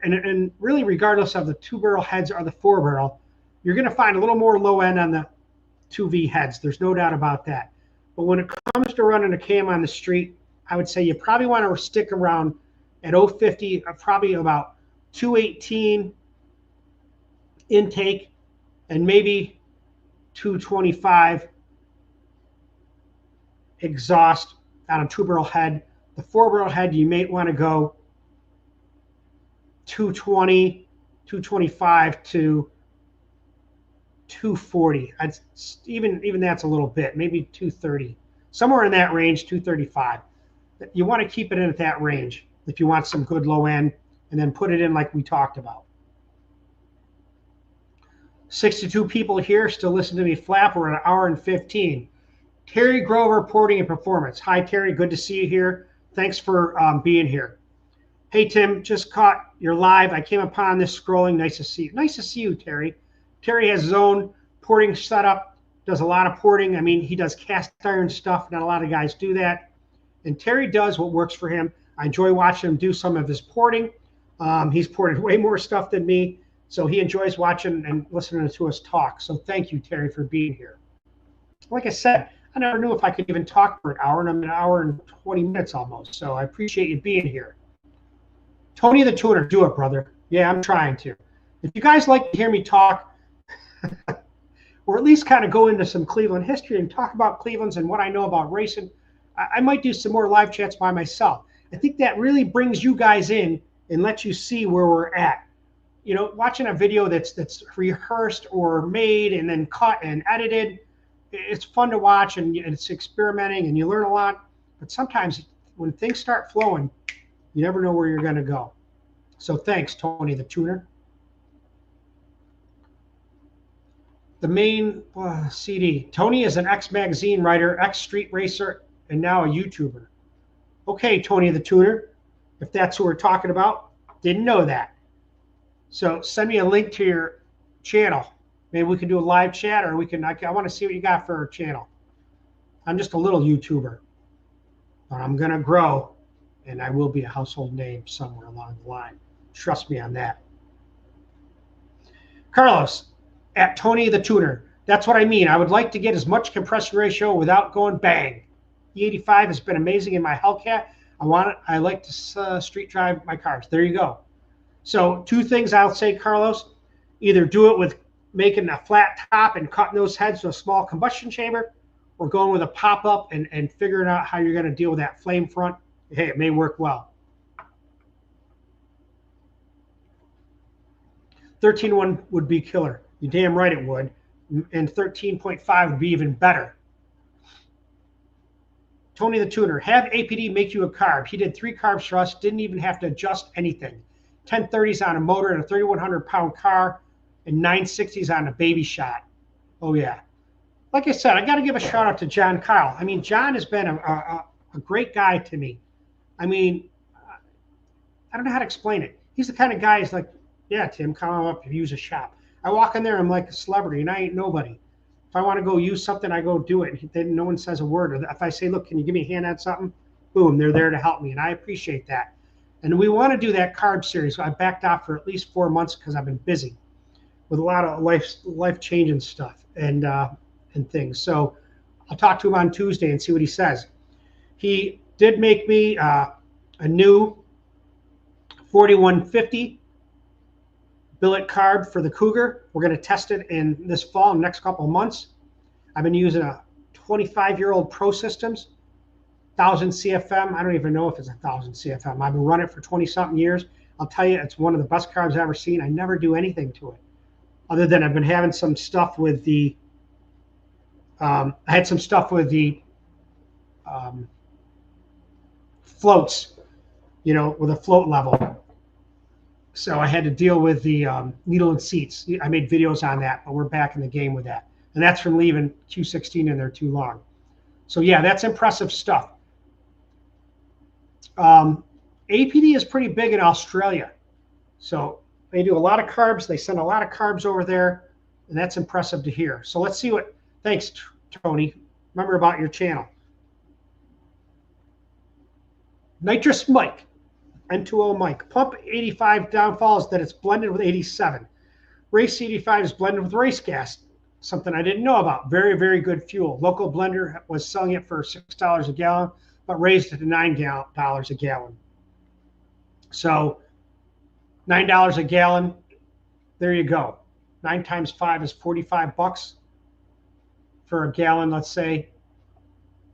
And really, regardless of the 2-barrel heads or the 4-barrel, you're going to find a little more low end on the 2V heads. There's no doubt about that. But when it comes to running a cam on the street, I would say you probably want to stick around at 050, probably about 218 intake, and maybe 225 exhaust on a 2-barrel head. The 4-barrel head, you may want to go 220, 225 to 240. Even that's a little bit, maybe 230, somewhere in that range, 235. You want to keep it in at that range if you want some good low end, and then put it in like we talked about. 62 people here still listen to me flap. We're at 1 hour and 15. Terry Grover, Porting and Performance. Hi, Terry. Good to see you here. Thanks for being here. Hey, Tim, just caught your live. I came upon this scrolling. Nice to see you. Nice to see you, Terry. Terry has his own porting setup, does a lot of porting. I mean, he does cast iron stuff. Not a lot of guys do that. And Terry does what works for him. I enjoy watching him do some of his porting. He's ported way more stuff than me, so he enjoys watching and listening to us talk. So thank you, Terry, for being here. Like I said, I never knew if I could even talk for an hour, and I'm an hour and 20 minutes almost. So I appreciate you being here. Tony the Tuner, do it, brother. Yeah, I'm trying to. If you guys like to hear me talk, or at least kind of go into some Cleveland history and talk about Cleveland's and what I know about racing, I might do some more live chats by myself. I think that really brings you guys in and lets you see where we're at. You know, watching a video that's rehearsed or made and then cut and edited, it's fun to watch, and it's experimenting and you learn a lot. But sometimes when things start flowing, you never know where you're going to go. So thanks, Tony the Tuner. The main CD. Tony is an ex-magazine writer, ex-street racer, and now a YouTuber. Okay, Tony the Tuner, if that's who we're talking about, didn't know that. So send me a link to your channel. Maybe we can do a live chat, or we can. I want to see what you got for our channel. I'm just a little YouTuber, but I'm going to grow, and I will be a household name somewhere along the line. Trust me on that. Carlos, at Tony the Tuner. That's what I mean. I would like to get as much compression ratio without going bang. E85 has been amazing in my Hellcat. I like to street drive my cars. There you go. So 2 things I'll say, Carlos. Either do it with making a flat top and cutting those heads to a small combustion chamber, or going with a pop-up and figuring out how you're going to deal with that flame front. Hey, it may work well. 13.1 would be killer. You're damn right it would. And 13.5 would be even better. Tony the Tuner, have APD make you a carb. He did 3 carbs for us, didn't even have to adjust anything. 1030s on a motor and a 3,100-pound car, and 960s on a baby shot. Oh, yeah. Like I said, I got to give a shout out to John Kyle. I mean, John has been a great guy to me. I mean, I don't know how to explain it. He's the kind of guy who's like, yeah, Tim, come up and use a shop. I walk in there, I'm like a celebrity, and I ain't nobody. If I want to go use something, I go do it. Then no one says a word. Or if I say, look, can you give me a hand on something? Boom, they're there to help me, and I appreciate that. And we want to do that carb series. So I backed off for at least 4 months because I've been busy with a lot of life-changing stuff and things. So I'll talk to him on Tuesday and see what he says. He did make me a new 4150 billet carb for the Cougar. We're going to test it in this fall, in the next couple of months. I've been using a 25-year-old Pro Systems, 1,000 CFM. I don't even know if it's 1,000 CFM. I've been running it for 20-something years. I'll tell you, it's one of the best carbs I've ever seen. I never do anything to it, other than I've been having some stuff with the, I had some stuff with the floats, you know, with a float level. So I had to deal with the needle and seats. I made videos on that, but we're back in the game with that. And that's from leaving Q16 in there too long. So yeah, that's impressive stuff. APD is pretty big in Australia. So they do a lot of carbs. They send a lot of carbs over there, and that's impressive to hear. So let's see what, thanks, Tony. Remember about your channel. Nitrous Mike, N2O Mike. Pump 85 downfall is that it's blended with 87. Race 85 is blended with race gas, something I didn't know about. Very, very good fuel. Local blender was selling it for $6 a gallon, but raised it to $9 a gallon. So $9 a gallon, there you go. 9 times 5 is 45 bucks for a gallon, let's say,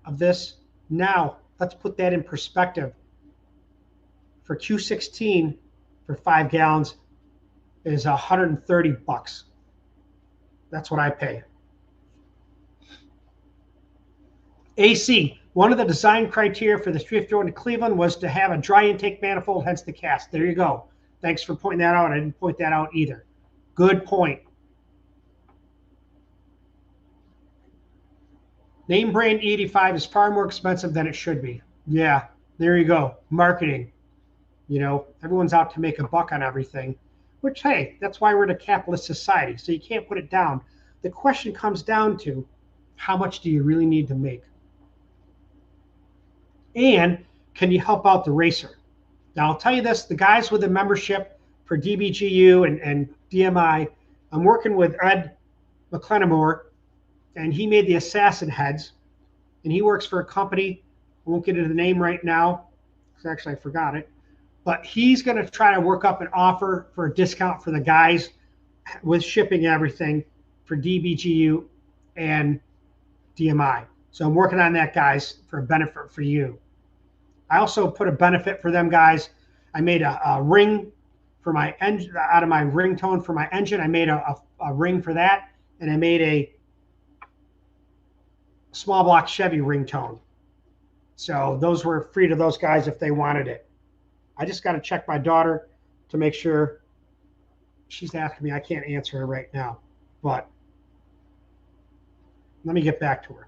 of this. Now, let's put that in perspective. For Q16, for 5 gallons, is 130 bucks. That's what I pay. AC, one of the design criteria for the 351 to Cleveland was to have a dry intake manifold, hence the cast. There you go. Thanks for pointing that out. I didn't point that out either. Good point. Name brand E85 is far more expensive than it should be. Yeah, there you go. Marketing. You know, everyone's out to make a buck on everything, which, hey, that's why we're in a capitalist society. So you can't put it down. The question comes down to, how much do you really need to make? And can you help out the racer? Now, I'll tell you this, the guys with the membership for DBGU and DMI, I'm working with Ed McClenamore, and he made the Assassin heads, and he works for a company. I won't get into the name right now, because actually I forgot it, but he's going to try to work up an offer for a discount for the guys with shipping and everything for DBGU and DMI. So I'm working on that, guys, for a benefit for you. I also put a benefit for them guys. I made a ring for my engine, out of my ringtone for my engine. I made a ring for that, and I made a small block Chevy ringtone. So those were free to those guys if they wanted it. I just got to check my daughter to make sure. She's asking me. I can't answer her right now, but let me get back to her.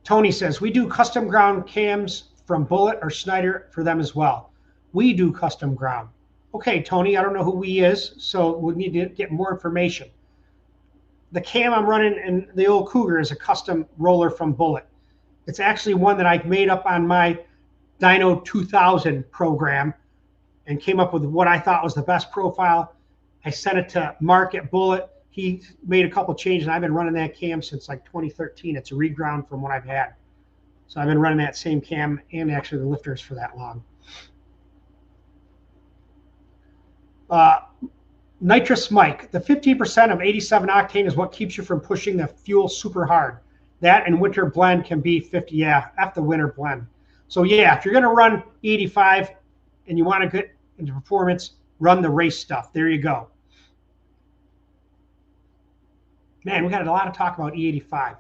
Tony says, we do custom ground cams from Bullet or Schneider for them as well. We do custom ground. Okay, Tony, I don't know who we is, so we need to get more information. The cam I'm running in the old Cougar is a custom roller from Bullet. It's actually one that I made up on my Dyno 2000 program and came up with what I thought was the best profile. I sent it to Mark at Bullet. He made a couple changes, and I've been running that cam since like 2013. It's a reground from what I've had. So I've been running that same cam and actually the lifters for that long. Nitrous Mike, the 15% of 87 octane is what keeps you from pushing the fuel super hard. That and winter blend can be 50. Yeah, F the winter blend. So yeah, if you're going to run 85 and you want to get into performance, run the race stuff. There you go. Man, we got a lot of talk about E85.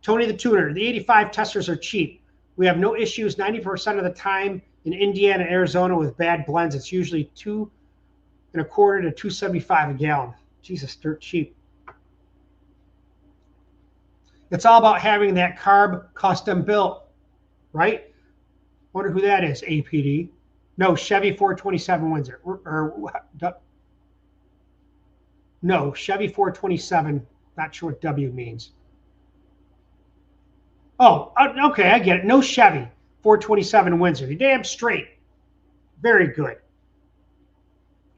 Tony the Tuner, the 85 testers are cheap. We have no issues 90% of the time in Indiana and Arizona with bad blends. It's usually $2.25 to $2.75 a gallon. Jesus, dirt cheap. It's all about having that carb custom built, right? Wonder who that is, APD. No, Chevy 427 Windsor. No, Chevy 427. Not sure what W means. Oh, okay, I get it. No Chevy 427 Windsor. You're damn straight. Very good.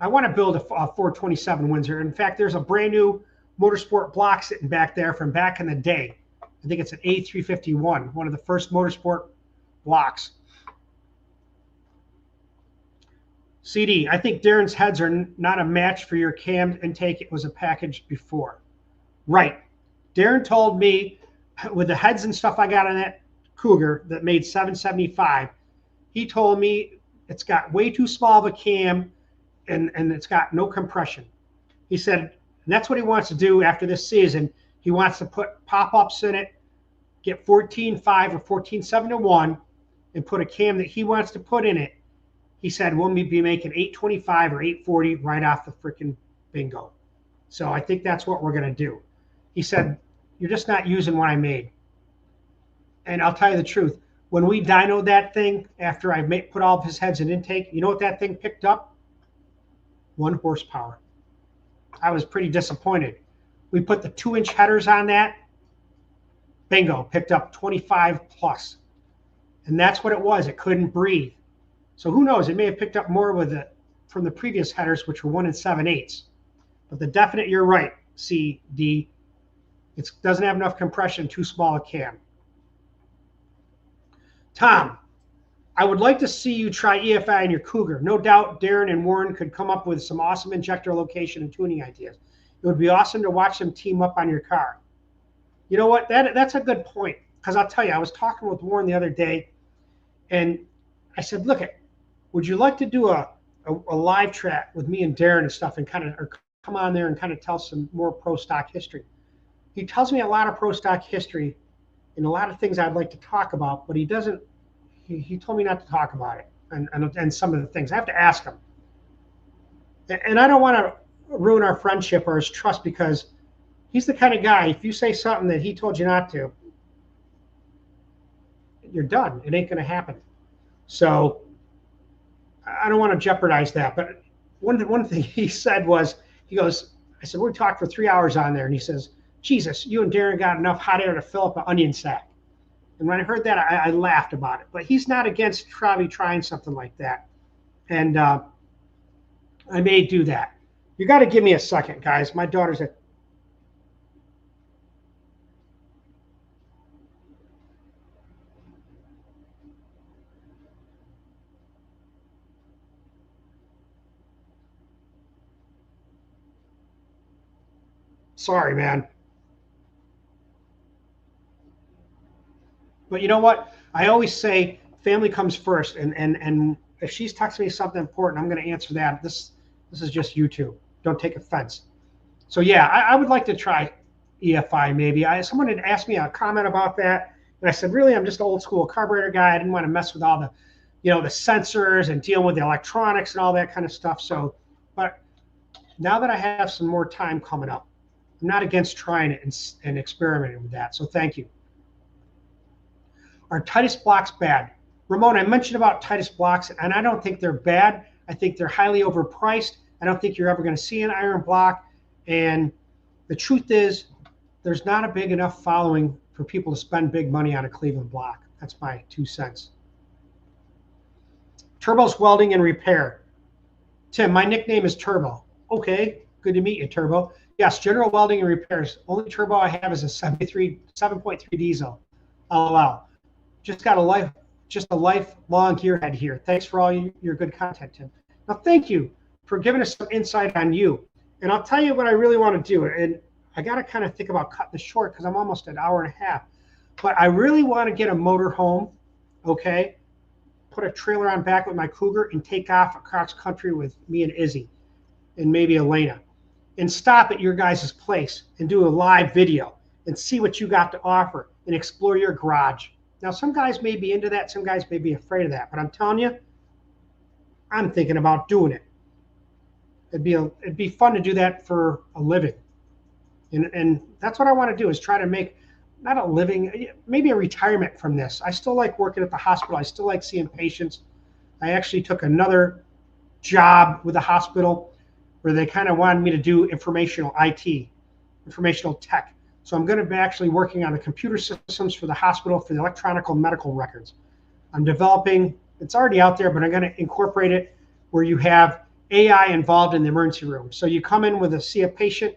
I want to build a 427 Windsor. In fact, there's a brand new motorsport block sitting back there from back in the day. I think it's an A351, one of the first motorsport blocks. CD, I think Darren's heads are not a match for your cam intake. It was a package before. Right. Darren told me with the heads and stuff I got on that Cougar that made 775, he told me it's got way too small of a cam and it's got no compression. He said, and that's what he wants to do after this season. He wants to put pop-ups in it, get 14.5 or 14.7 to 1, and put a cam that he wants to put in it. He said we'll be making 825 or 840 right off the freaking bingo. So I think that's what we're going to do. He said, you're just not using what I made. And I'll tell you the truth. When we dynoed that thing, after I put all of his heads in intake, you know what that thing picked up? 1 horsepower. I was pretty disappointed. We put the 2-inch headers on that. Bingo, picked up 25 plus. And that's what it was. It couldn't breathe. So who knows? It may have picked up more with it from the previous headers, which were 1 7/8. But the definite, you're right, CD. It doesn't have enough compression, too small a cam. Tom, I would like to see you try EFI in your Cougar. No doubt Darren and Warren could come up with some awesome injector location and tuning ideas. It would be awesome to watch them team up on your car. You know what? That's a good point. Because I'll tell you, I was talking with Warren the other day, and I said, look, would you like to do a live chat with me and Darren and stuff and kind of or come on there and kind of tell some more pro stock history? He tells me a lot of pro stock history and a lot of things I'd like to talk about, but he doesn't. He told me not to talk about it and some of the things. I have to ask him. And I don't want to ruin our friendship or his trust because he's the kind of guy, if you say something that he told you not to, you're done. It ain't going to happen. So I don't want to jeopardize that. But one thing he said was, he goes, I said, we talked for 3 hours on there. And he says, Jesus, you and Darren got enough hot air to fill up an onion sack. And when I heard that, I laughed about it. But he's not against probably trying something like that. And I may do that. You got to give me a second, guys. My daughter's at. Sorry, man. But you know what? I always say family comes first. And if she's texting me something important, I'm going to answer that. This is just YouTube. Don't take offense. So yeah, I would like to try EFI maybe. Someone had asked me a comment about that, and I said, really, I'm just an old school carburetor guy. I didn't want to mess with all the, the sensors and deal with the electronics and all that kind of stuff. So, but now that I have some more time coming up, I'm not against trying it and experimenting with that. So thank you. Are Titus blocks bad? Ramon, I mentioned about Titus blocks, and I don't think they're bad. I think they're highly overpriced. I don't think you're ever going to see an iron block. And the truth is, there's not a big enough following for people to spend big money on a Cleveland block. That's my 2 cents. Turbo's welding and repair. Tim, my nickname is Turbo. Okay, good to meet you, Turbo. Yes, general welding and repairs. Only turbo I have is a 7.3 diesel. LOL. Just got a lifelong gearhead here. Thanks for all your good content, Tim. Now, thank you for giving us some insight on you. And I'll tell you what I really want to do. And I got to kind of think about cutting this short because I'm almost an hour and a half. But I really want to get a motor home, okay? Put a trailer on back with my Cougar and take off across country with me and Izzy and maybe Elena. And stop at your guys' place and do a live video and see what you got to offer and explore your garage. Now, some guys may be into that. Some guys may be afraid of that. But I'm telling you, I'm thinking about doing it. It'd be fun to do that for a living. And that's what I want to do is try to make, not a living, maybe a retirement from this. I still like working at the hospital. I still like seeing patients. I actually took another job with the hospital where they kind of wanted me to do informational IT, informational tech. So I'm going to be actually working on the computer systems for the hospital for the electronic medical records. I'm developing, it's already out there, but I'm going to incorporate it where you have AI involved in the emergency room. So you come in see a patient,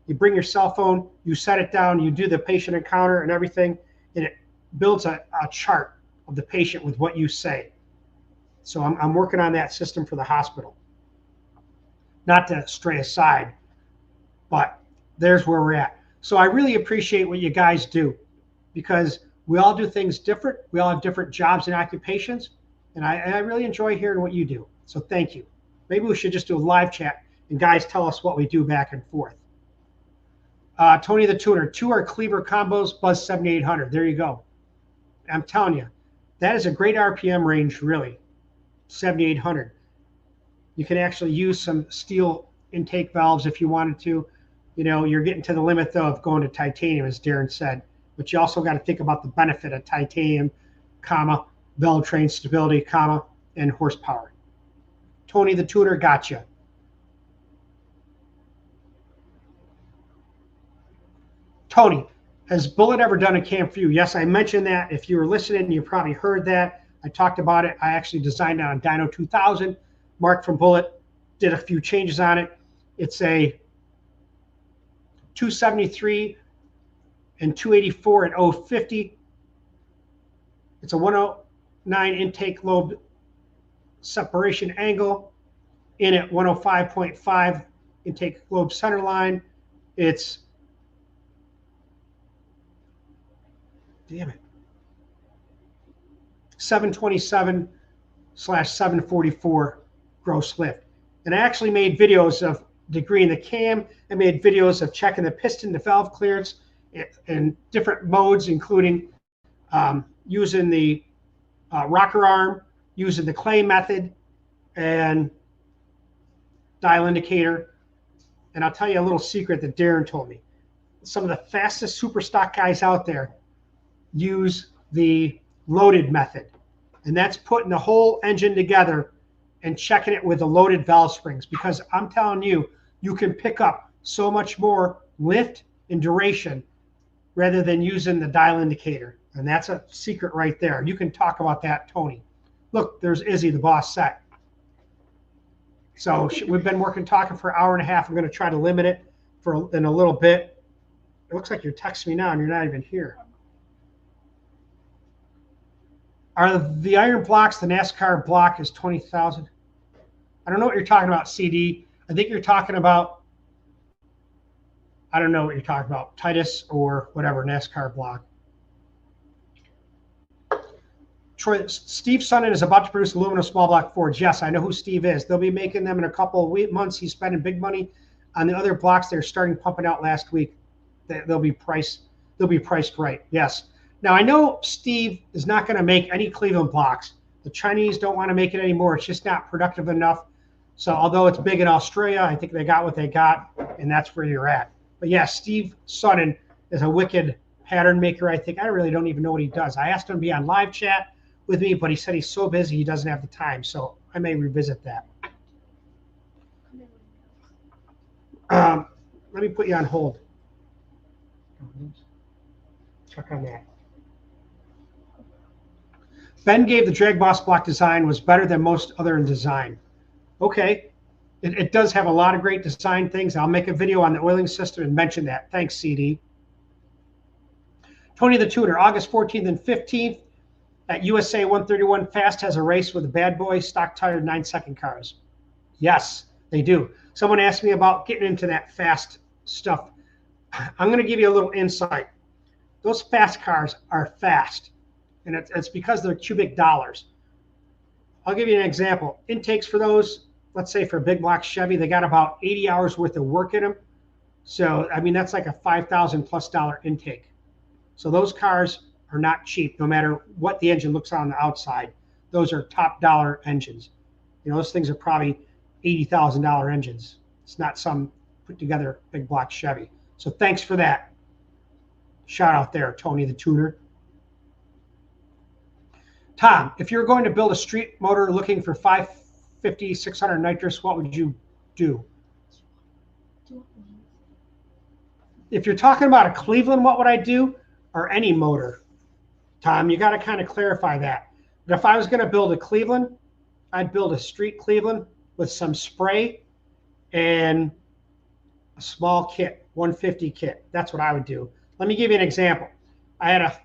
you bring your cell phone, you set it down, you do the patient encounter and everything, and it builds a chart of the patient with what you say. So I'm working on that system for the hospital. not to stray aside, but there's where we're at. So I really appreciate what you guys do, because we all do things different. We all have different jobs and occupations, and I really enjoy hearing what you do. So thank you. Maybe we should just do a live chat and guys tell us what we do back and forth. Tony the Tuner, 2R cleaver combos, Buzz 7800. There you go. I'm telling you, that is a great RPM range, really. 7800. You can actually use some steel intake valves if you wanted to. You know, you're getting to the limit, though, of going to titanium, as Darren said. But you also got to think about the benefit of titanium, comma, valve train stability, comma, and horsepower. Tony the Tuner, gotcha. Tony, has Bullet ever done a cam for you? Yes, I mentioned that. If you were listening, you probably heard that. I talked about it. I actually designed it on Dyno 2000. Mark from Bullet did a few changes on it. It's a 273 and 284 and 050. It's a 109 intake lobe separation angle in at 105.5 intake lobe center line. It's, damn it, 727/744 gross lift. And I actually made videos of degreeing the cam. I made videos of checking the piston, the valve clearance, in different modes, including using the rocker arm, using the clay method, and dial indicator. And I'll tell you a little secret that Darren told me. Some of the fastest super stock guys out there use the loaded method. And that's putting the whole engine together and checking it with the loaded valve springs, because I'm telling you, you can pick up so much more lift and duration rather than using the dial indicator. And that's a secret right there. You can talk about that, Tony. Look, there's Izzy, the boss set. So we've been talking for an hour and a half. I'm going to try to limit it in a little bit. It looks like you're texting me now and you're not even here. Are the iron blocks, the NASCAR block is 20,000? I don't know what you're talking about, CD. I think you're talking about, I don't know what you're talking about, Titus or whatever, NASCAR block. Troy, Steve Sonnen is about to produce aluminum small block Fords. Yes, I know who Steve is. They'll be making them in a couple of months. He's spending big money on the other blocks they're starting pumping out last week. They'll be priced right. Yes. Now, I know Steve is not going to make any Cleveland blocks. The Chinese don't want to make it anymore. It's just not productive enough. So although it's big in Australia, I think they got what they got, and that's where you're at. But yeah, Steve Sonnen is a wicked pattern maker, I think. I really don't even know what he does. I asked him to be on live chat with me, but he said he's so busy he doesn't have the time. So I may revisit that. Let me put you on hold. Check on that. Ben gave the DragBoss block design was better than most other in design. Okay. It does have a lot of great design things. I'll make a video on the oiling system and mention that. Thanks, CD. Tony the Tuner, August 14th and 15th at USA 131. Fast has a race with the bad boy stock tire 9-second cars. Yes, they do. Someone asked me about getting into that fast stuff. I'm going to give you a little insight. Those fast cars are fast, and it's because they're cubic dollars. I'll give you an example. Intakes for those, let's say for a big block Chevy, they got about 80 hours worth of work in them. So, I mean, that's like a $5,000+ intake. So those cars are not cheap, no matter what the engine looks on the outside. Those are top dollar engines. You know, those things are probably $80,000 engines. It's not some put together big block Chevy. So thanks for that. Shout out there, Tony the Tuner. Tom, if you're going to build a street motor looking for 550, 600 nitrous, what would you do? If you're talking about a Cleveland, what would I do? Or any motor? Tom, you got to kind of clarify that. But if I was going to build a Cleveland, I'd build a street Cleveland with some spray and a small kit, 150 kit. That's what I would do. Let me give you an example. I had a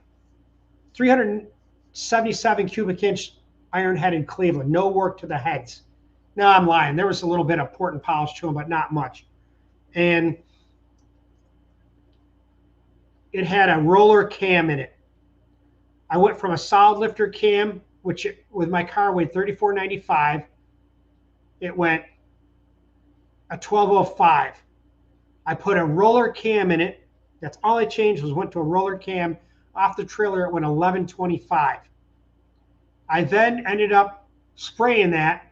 377 cubic inch iron head in Cleveland, no work to the heads. No, I'm lying. There was a little bit of port and polish to them, but not much. And it had a roller cam in it. I went from a solid lifter cam, which with my car weighed 34.95. It went a 1205. I put a roller cam in it. That's all I changed was went to a roller cam. Off the trailer, it went 1125. I then ended up spraying that.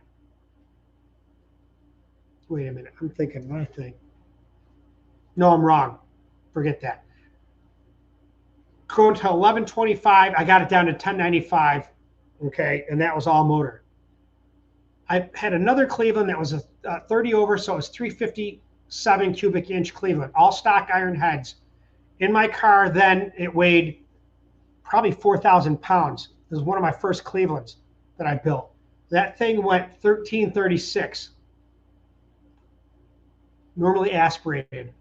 Wait a minute. I'm thinking my thing. No, I'm wrong. Forget that. Going to 1125. I got it down to 1095. Okay. And that was all motor. I had another Cleveland that was a 30 over. So it was 357 cubic inch Cleveland, all stock iron heads. In my car, then it weighed probably 4,000 pounds. It was one of my first Clevelands that I built. That thing went 1336, normally aspirated.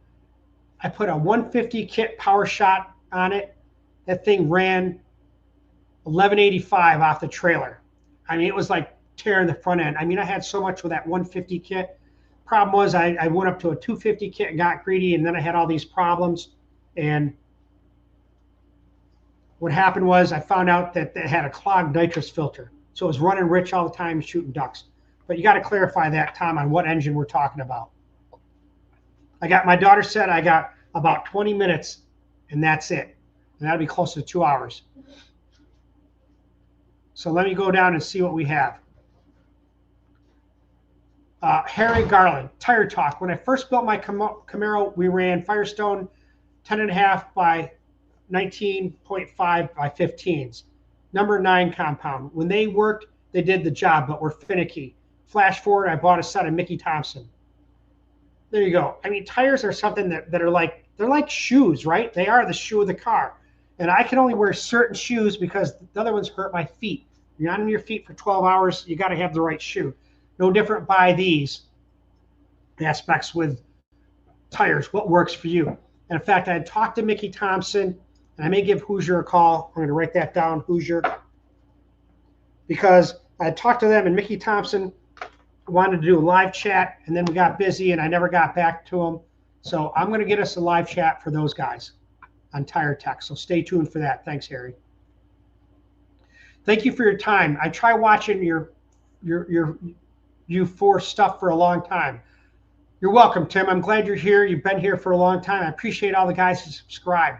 I put a 150 kit power shot on it. That thing ran 1185 off the trailer. I mean, it was like tearing the front end. I mean, I had so much with that 150 kit. Problem was I went up to a 250 kit and got greedy, and then I had all these problems. And what happened was I found out that it had a clogged nitrous filter. So it was running rich all the time, shooting ducks. But you got to clarify that, Tom, on what engine we're talking about. My daughter said I got about 20 minutes, and that's it. And that'll be close to 2 hours. So let me go down and see what we have. Harry Garland, Tire Talk. When I first built my Camaro, we ran Firestone 10.5 by 19.5 by 15s. Number 9 compound. When they worked, they did the job, but were finicky. Flash forward, I bought a set of Mickey Thompson. There you go. I mean, tires are something that are like, they're like shoes, right? They are the shoe of the car. And I can only wear certain shoes because the other ones hurt my feet. You're not on your feet for 12 hours. You got to have the right shoe. No different by these aspects with tires. What works for you? And in fact, I had talked to Mickey Thompson, and I may give Hoosier a call. I'm going to write that down, Hoosier, because I had talked to them, and Mickey Thompson wanted to do a live chat, and then we got busy, and I never got back to him. So I'm going to get us a live chat for those guys on Tire Tech. So stay tuned for that. Thanks, Harry. Thank you for your time. I try watching you for stuff for a long time. You're welcome, Tim. I'm glad you're here. You've been here for a long time. I appreciate all the guys who subscribe.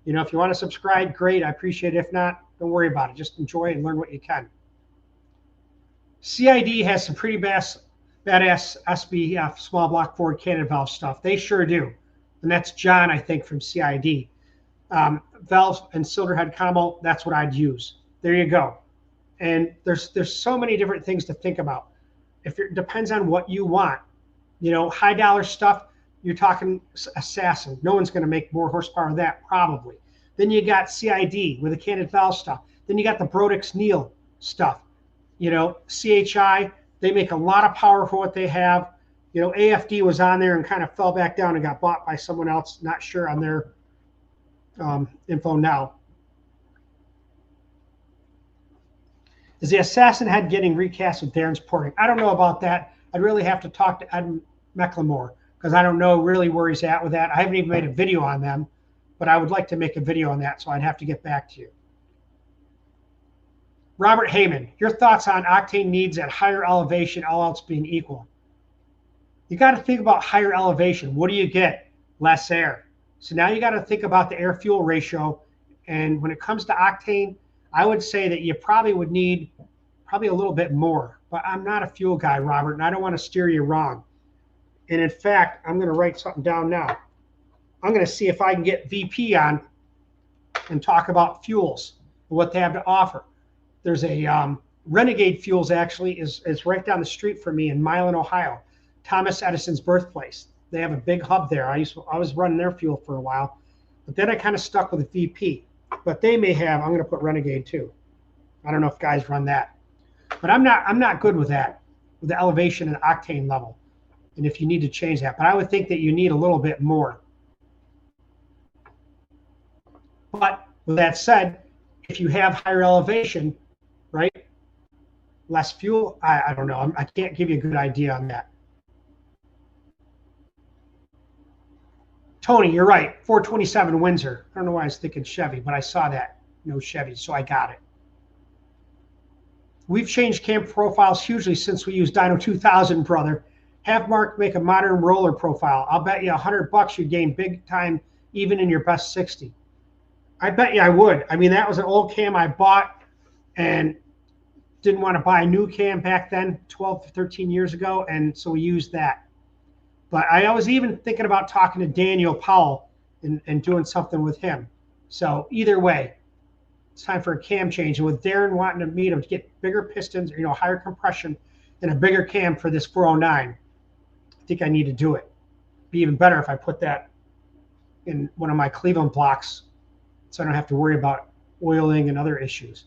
You know, if you want to subscribe, great. I appreciate it. If not, don't worry about it. Just enjoy and learn what you can. CID has some pretty badass SBF small block Ford cannon valve stuff. They sure do. And that's John, I think, from CID. Valves and cylinder head combo, that's what I'd use. There you go. And there's so many different things to think about. It depends on what you want. You know, high dollar stuff, you're talking Assassin. No one's going to make more horsepower than that, probably. Then you got CID with the cannon valve stuff. Then you got the Brodix Neal stuff. You know, CHI, they make a lot of power for what they have. You know, AFD was on there and kind of fell back down and got bought by someone else. Not sure on their info now. Is the Assassin head getting recast with Darren's porting? I don't know about that. I'd really have to talk to Ed McLemore because I don't know really where he's at with that. I haven't even made a video on them, but I would like to make a video on that, so I'd have to get back to you. Robert Heyman, your thoughts on octane needs at higher elevation, all else being equal? You got to think about higher elevation. What do you get? Less air. So now you got to think about the air-fuel ratio. And when it comes to octane, I would say that you probably would need a little bit more. But I'm not a fuel guy, Robert, and I don't want to steer you wrong. And in fact, I'm going to write something down now. I'm going to see if I can get VP on and talk about fuels and what they have to offer. There's a Renegade Fuels actually is right down the street from me in Milan, Ohio, Thomas Edison's birthplace. They have a big hub there. I was running their fuel for a while, but then I kind of stuck with VP. But they may have. I'm going to put Renegade too. I don't know if guys run that, but I'm not good with that, with the elevation and octane level, and if you need to change that. But I would think that you need a little bit more. But with that said, if you have higher elevation, right, less fuel. I don't know. I can't give you a good idea on that. Tony, you're right. 427 Windsor. I don't know why I was thinking Chevy, but I saw that. No Chevy, so I got it. We've changed cam profiles hugely since we used Dyno 2000, brother. Have Mark make a modern roller profile. I'll bet you $100 you gain big time even in your best 60. I bet you I would. I mean, that was an old cam I bought and didn't want to buy a new cam back then, 12 to 13 years ago, and so we used that. But I was even thinking about talking to Daniel Powell and doing something with him. So either way, it's time for a cam change. And with Darren wanting me to get bigger pistons, higher compression, and a bigger cam for this 409, I think I need to do it. It'd be even better if I put that in one of my Cleveland blocks so I don't have to worry about oiling and other issues.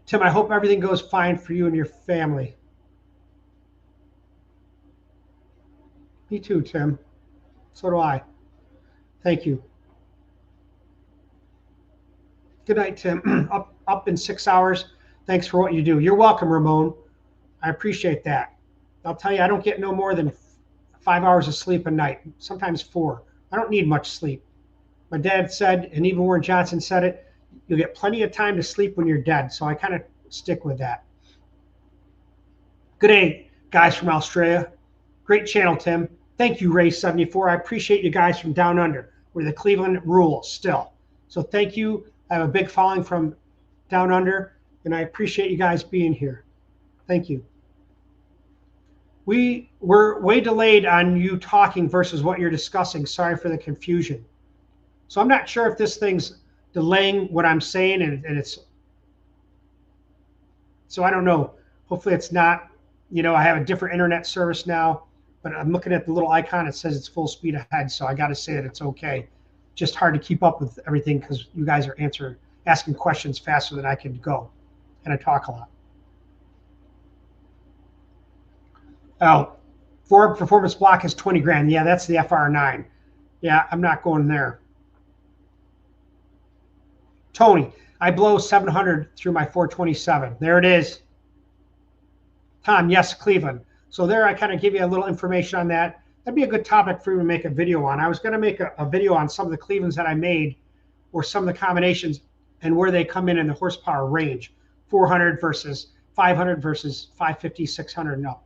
Tim, I hope everything goes fine for you and your family. Me too, Tim. So do I. Thank you. Good night, Tim. up in 6 hours. Thanks for what you do. You're welcome, Ramon. I appreciate that. I'll tell you, I don't get no more than 5 hours of sleep a night, sometimes 4. I don't need much sleep. My dad said, and even Warren Johnson said it, you'll get plenty of time to sleep when you're dead. So I kind of stick with that. Good day, guys from Australia. Great channel, Tim. Thank you, Ray74. I appreciate you guys from down under, where the Cleveland rules still. So thank you. I have a big following from down under, and I appreciate you guys being here. Thank you. We were way delayed on you talking versus what you're discussing. Sorry for the confusion. So I'm not sure if this thing's delaying what I'm saying, and it's, so I don't know. Hopefully it's not. I have a different internet service now, but I'm looking at the little icon. It says it's full speed ahead, so I got to say that it's okay. Just hard to keep up with everything because you guys are asking questions faster than I can go, and I talk a lot. Oh, Ford performance block is 20 grand. Yeah, that's the FR9. Yeah, I'm not going there. Tony, I blow 700 through my 427. There it is. Tom, yes, Cleveland. So there I kind of give you a little information on that. That'd be a good topic for you to make a video on. I was going to make a video on some of the Clevelands that I made, or some of the combinations and where they come in the horsepower range. 400 versus 500 versus 550, 600 and up.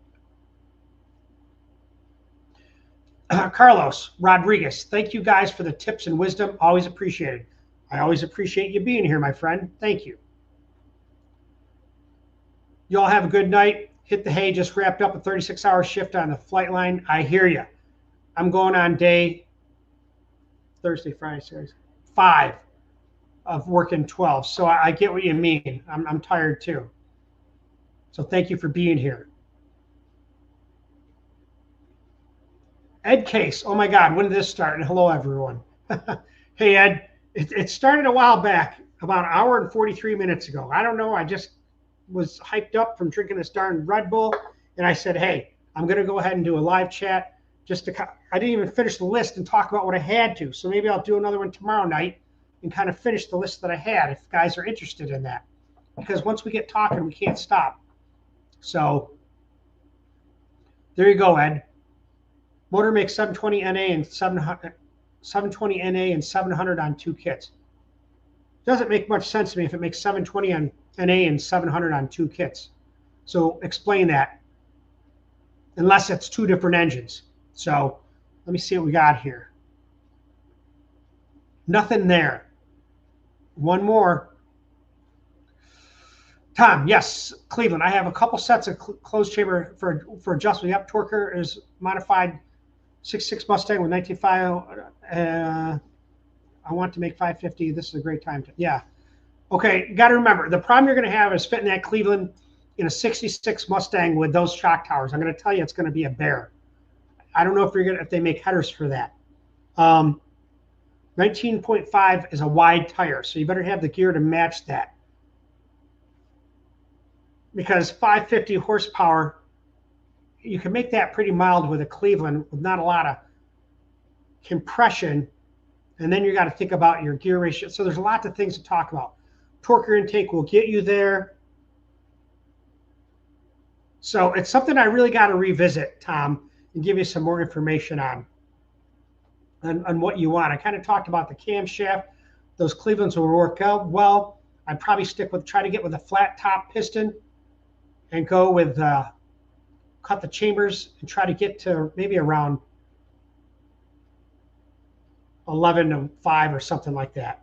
Carlos Rodriguez, thank you guys for the tips and wisdom. Always appreciated. I always appreciate you being here, my friend. Thank you. You all have a good night. Hit the hay. Just wrapped up a 36-hour shift on the flight line. I hear you. I'm going on day Thursday, Friday, Saturday, 5 of working 12. So I get what you mean. I'm tired too. So thank you for being here. Ed Case. Oh my God, when did this start? And hello, everyone. Hey, Ed. It started a while back, about an hour and 43 minutes ago. I don't know. I just was hyped up from drinking this darn Red Bull. And I said, hey, I'm going to go ahead and do a live chat. I didn't even finish the list and talk about what I had to. So maybe I'll do another one tomorrow night and kind of finish the list that I had if guys are interested in that. Because once we get talking, we can't stop. So there you go, Ed. Motor makes 720 NA and 720 NA and 700 on 2 kits. Doesn't make much sense to me if it makes 720 on NA and 700 on 2 kits. So explain that. Unless it's 2 different engines. So let me see what we got here. Nothing there. One more. Tom, yes, Cleveland. I have a couple sets of closed chamber for adjustment. Yep, Torker is modified 6.6 Mustang with 19.5. I want to make 550. This is a great time to, yeah. Okay, you got to remember, the problem you're going to have is fitting that Cleveland in a 66 Mustang with those shock towers. I'm going to tell you it's going to be a bear. I don't know if they make headers for that. 19.5 is a wide tire, so you better have the gear to match that. Because 550 horsepower, you can make that pretty mild with a Cleveland with not a lot of compression. And then you got to think about your gear ratio. So there's a lot of things to talk about. Torque intake will get you there. So it's something I really got to revisit, Tom, and give you some more information on what you want. I kind of talked about the camshaft. Those Clevelands will work out well. I'd probably try to get with a flat top piston and go with cut the chambers and try to get to maybe around 11.5 or something like that.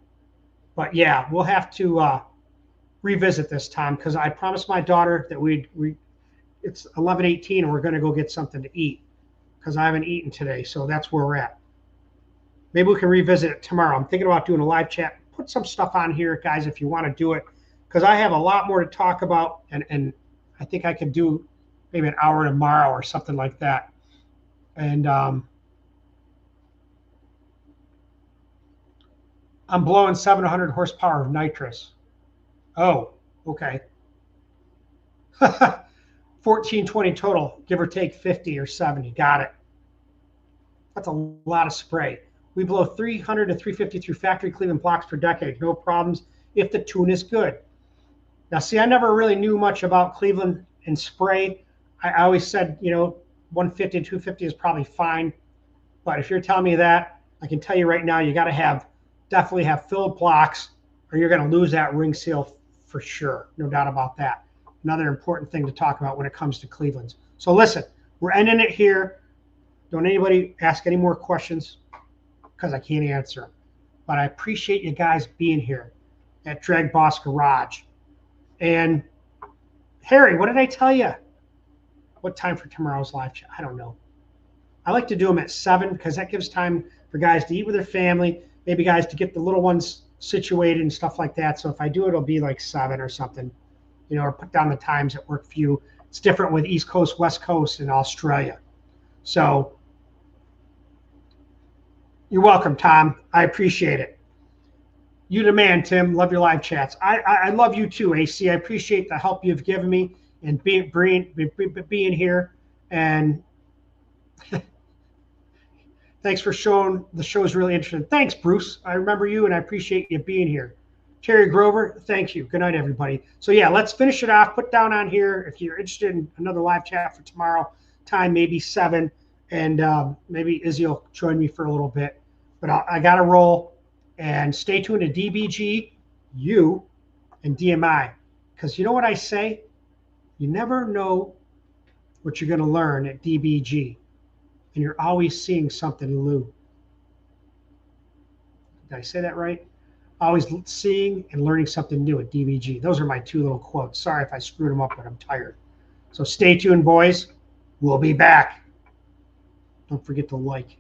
But yeah, we'll have to revisit this, Tom, because I promised my daughter that it's 11:18 and we're going to go get something to eat because I haven't eaten today. So that's where we're at. Maybe we can revisit it tomorrow. I'm thinking about doing a live chat. Put some stuff on here, guys, if you want to do it, because I have a lot more to talk about, and I think I could do maybe an hour tomorrow or something like that. And I'm blowing 700 horsepower of nitrous. Oh, okay. 1420 total, give or take 50 or 70. Got it. That's a lot of spray. We blow 300 to 350 through factory Cleveland blocks per decade. No problems if the tune is good. Now, see, I never really knew much about Cleveland and spray. I always said, 150 to 250 is probably fine. But if you're telling me that, I can tell you right now, you got to definitely have filled blocks or you're going to lose that ring seal for sure. No doubt about that. Another important thing to talk about when it comes to Clevelands. So listen, we're ending it here. Don't anybody ask any more questions because I can't answer them. But I appreciate you guys being here at DragBoss Garage. And Harry, what did I tell you? What time for tomorrow's live chat? I don't know. I like to do them at 7 because that gives time for guys to eat with their family, maybe guys to get the little ones situated and stuff like that. So if I do it, it'll be like 7 or something, or put down the times that work for you. It's different with East Coast, West Coast, and Australia. So you're welcome, Tom. I appreciate it. You the man, Tim. Love your live chats. I love you too, AC. I appreciate the help you've given me and being here. And thanks for showing the show's really interesting. Thanks, Bruce. I remember you, and I appreciate you being here. Terry Grover, thank you. Good night, everybody. So, yeah, let's finish it off. Put down on here if you're interested in another live chat for tomorrow. Time maybe 7, and maybe Izzy will join me for a little bit. But I got to roll. And stay tuned to DBG, you, and DMI. Because you know what I say? You never know what you're going to learn at DBG. And you're always seeing something new. Did I say that right? Always seeing and learning something new at DBG. Those are my 2 little quotes. Sorry if I screwed them up, but I'm tired. So stay tuned, boys. We'll be back. Don't forget to like.